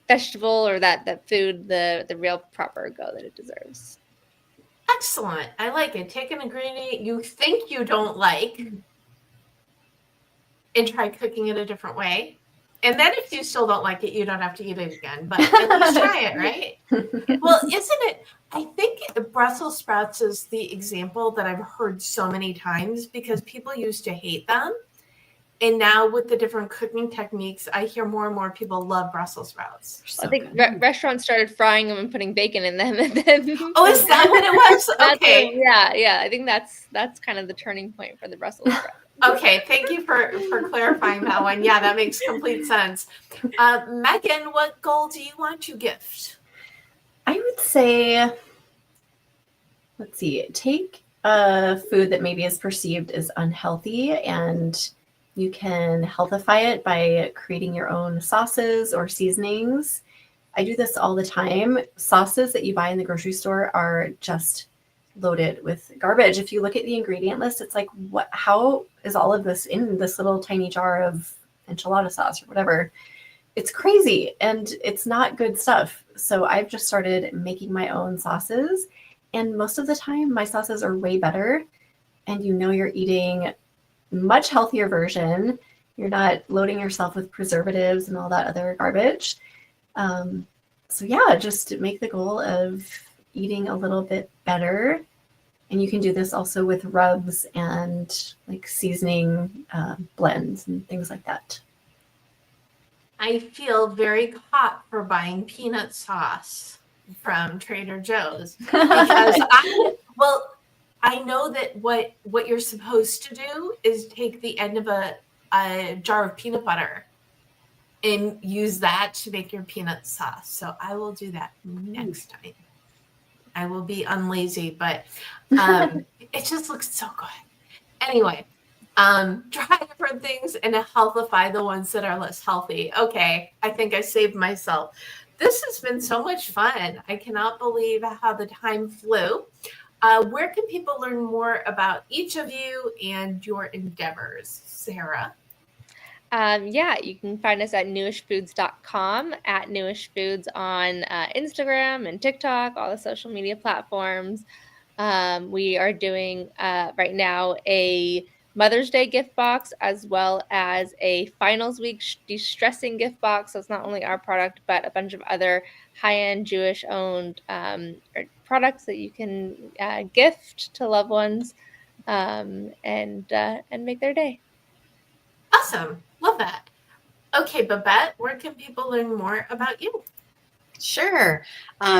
vegetable or that food the real proper go that it deserves. Excellent. I like it. Take an ingredient you think you don't like and try cooking it a different way. And then if you still don't like it, you don't have to eat it again, but at least try it, right? Well, isn't it? I think Brussels sprouts is the example that I've heard so many times because people used to hate them. And now with the different cooking techniques, I hear more and more people love Brussels sprouts. I think restaurants started frying them and putting bacon in them. And then oh, is that what it was? Okay. Yeah. I think that's kind of the turning point for the Brussels sprout. Okay, thank you for clarifying that one. Yeah, that makes complete sense. Megan, what goal do you want to gift? I would say, let's see, take a food that maybe is perceived as unhealthy and you can healthify it by creating your own sauces or seasonings. I do this all the time. Sauces that you buy in the grocery store are just loaded with garbage. If you look at the ingredient list, it's like, what? How is all of this in this little tiny jar of enchilada sauce or whatever? It's crazy and it's not good stuff. So I've just started making my own sauces, and most of the time my sauces are way better, and you're eating much healthier version. You're not loading yourself with preservatives and all that other garbage. So yeah, just make the goal of eating a little bit better. And you can do this also with rubs and like seasoning blends and things like that. I feel very hot for buying peanut sauce from Trader Joe's because I know that what you're supposed to do is take the end of a jar of peanut butter and use that to make your peanut sauce. So I will do that next time. I will be unlazy, but it just looks so good. Anyway, try different things and healthify the ones that are less healthy. Okay, I think I saved myself. This has been so much fun. I cannot believe how the time flew. Where can people learn more about each of you and your endeavors, Sarah? You can find us at NOOISHfoods.com, at NOOISHfoods on Instagram and TikTok, all the social media platforms. We are doing right now a Mother's Day gift box as well as a Finals Week de-stressing gift box. So it's not only our product, but a bunch of other high-end Jewish-owned products that you can gift to loved ones and make their day. Awesome. Love that. Okay, Babette, where can people learn more about you? Sure.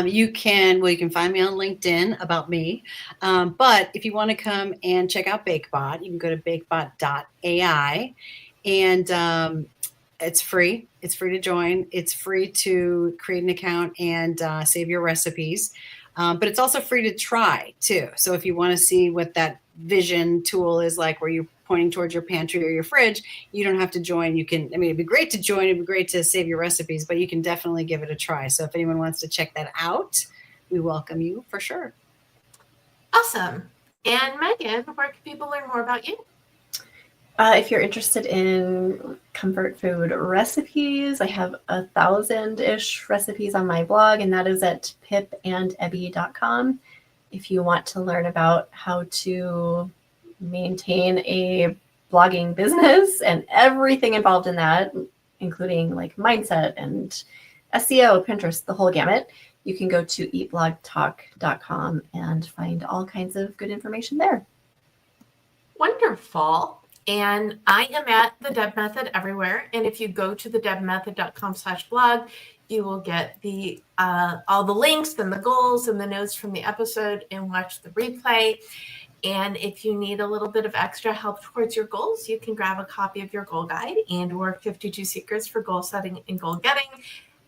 You can find me on LinkedIn about me. But if you want to come and check out BakeBot, you can go to BakeBot.ai, and it's free. It's free to join. It's free to create an account and save your recipes. But it's also free to try too. So if you want to see what that vision tool is like, where you're pointing towards your pantry or your fridge, you don't have to join. It'd be great to join. It'd be great to save your recipes, but you can definitely give it a try. So if anyone wants to check that out, we welcome you for sure. Awesome. And Megan, where can people learn more about you? If you're interested in comfort food recipes, I have 1,000-ish recipes on my blog, and that is at pipandebby.com. If you want to learn about how to maintain a blogging business and everything involved in that, including like mindset and SEO, Pinterest, the whole gamut, you can go to eatblogtalk.com and find all kinds of good information there. Wonderful. And I am at the Deb Method everywhere. And if you go to thedebmethod.com/blog, you will get the all the links and the goals and the notes from the episode and watch the replay. And if you need a little bit of extra help towards your goals, you can grab a copy of your goal guide and or 52 secrets for goal setting and goal getting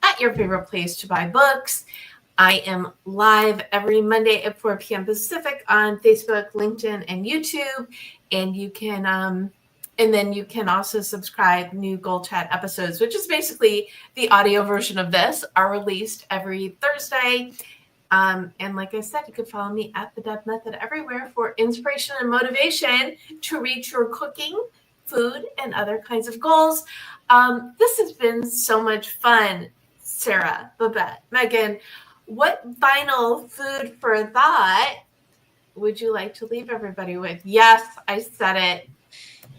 at your favorite place to buy books. I am live every Monday at 4 p.m. Pacific on Facebook, LinkedIn, and YouTube. And you can, and then you can also subscribe. New GoalChat episodes, which is basically the audio version of this, are released every Thursday. And like I said, you can follow me at the Deb Method everywhere for inspiration and motivation to reach your cooking, food, and other kinds of goals. This has been so much fun. Sarah, Babette, Megan, what final food for thought would you like to leave everybody with? Yes, I said it.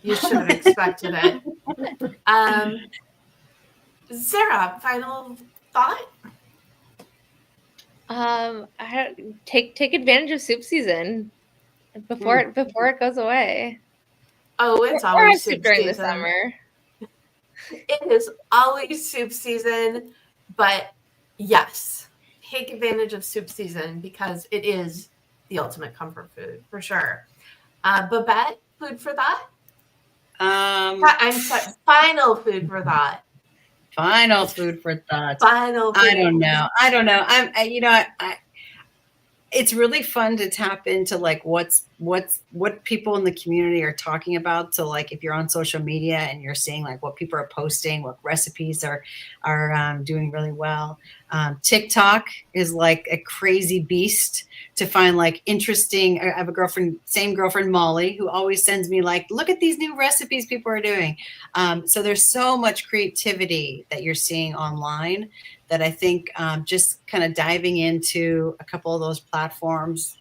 You should have expected it. Sarah, final thought? Take advantage of soup season before it goes away. Oh, it's Or always soup soup during season. the summer. It is always soup season, but yes, take advantage of soup season because it is the ultimate comfort food for sure. Babette, food for thought? I'm sorry, final food for thought. Final food for thought. Final food. I don't know. It's really fun to tap into like what people in the community are talking about. So like if you're on social media and you're seeing like what people are posting, what recipes are doing really well. TikTok is like a crazy beast to find like interesting. I have a girlfriend, same girlfriend, Molly, who always sends me like, look at these new recipes people are doing. So there's so much creativity that you're seeing online that I think just kind of diving into a couple of those platforms,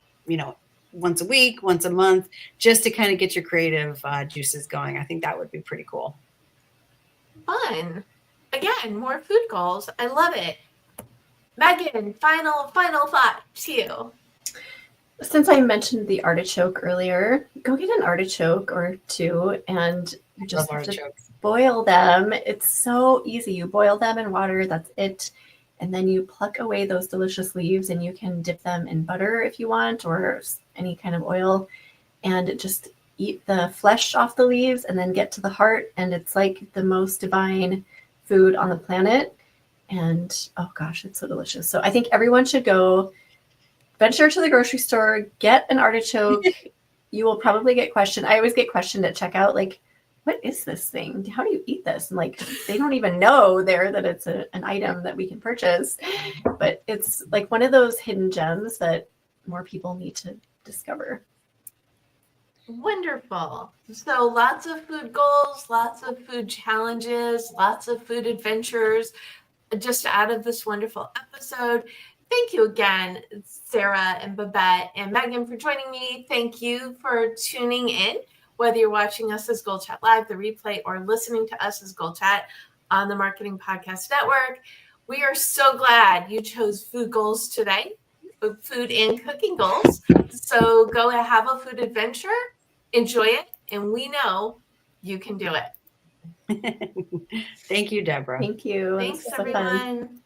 once a week, once a month, just to kind of get your creative juices going. I think that would be pretty cool. Fun. Again, more food goals. I love it. Megan, final thought to you. Since I mentioned the artichoke earlier, go get an artichoke or two and you just have to boil them. It's so easy. You boil them in water, that's it. And then you pluck away those delicious leaves and you can dip them in butter if you want or any kind of oil and just eat the flesh off the leaves and then get to the heart. And it's like the most divine food on the planet. And oh gosh, it's so delicious. So I think everyone should go venture to the grocery store, get an artichoke. You will probably get questioned. I always get questioned at checkout, like, what is this thing? How do you eat this? And like, they don't even know there that it's an item that we can purchase. But it's like one of those hidden gems that more people need to discover. Wonderful. So lots of food goals, lots of food challenges, lots of food adventures just out of this wonderful episode. Thank you again, Sarah and Babette and Megan, for joining me. Thank you for tuning in, whether you're watching us as GoalChat Live, the replay, or listening to us as GoalChat on the Marketing Podcast Network. We are so glad you chose food goals today, food and cooking goals. So go and have a food adventure, enjoy it, and we know you can do it. Thank you, Deborah. Thank you. Thanks, so everyone. fun.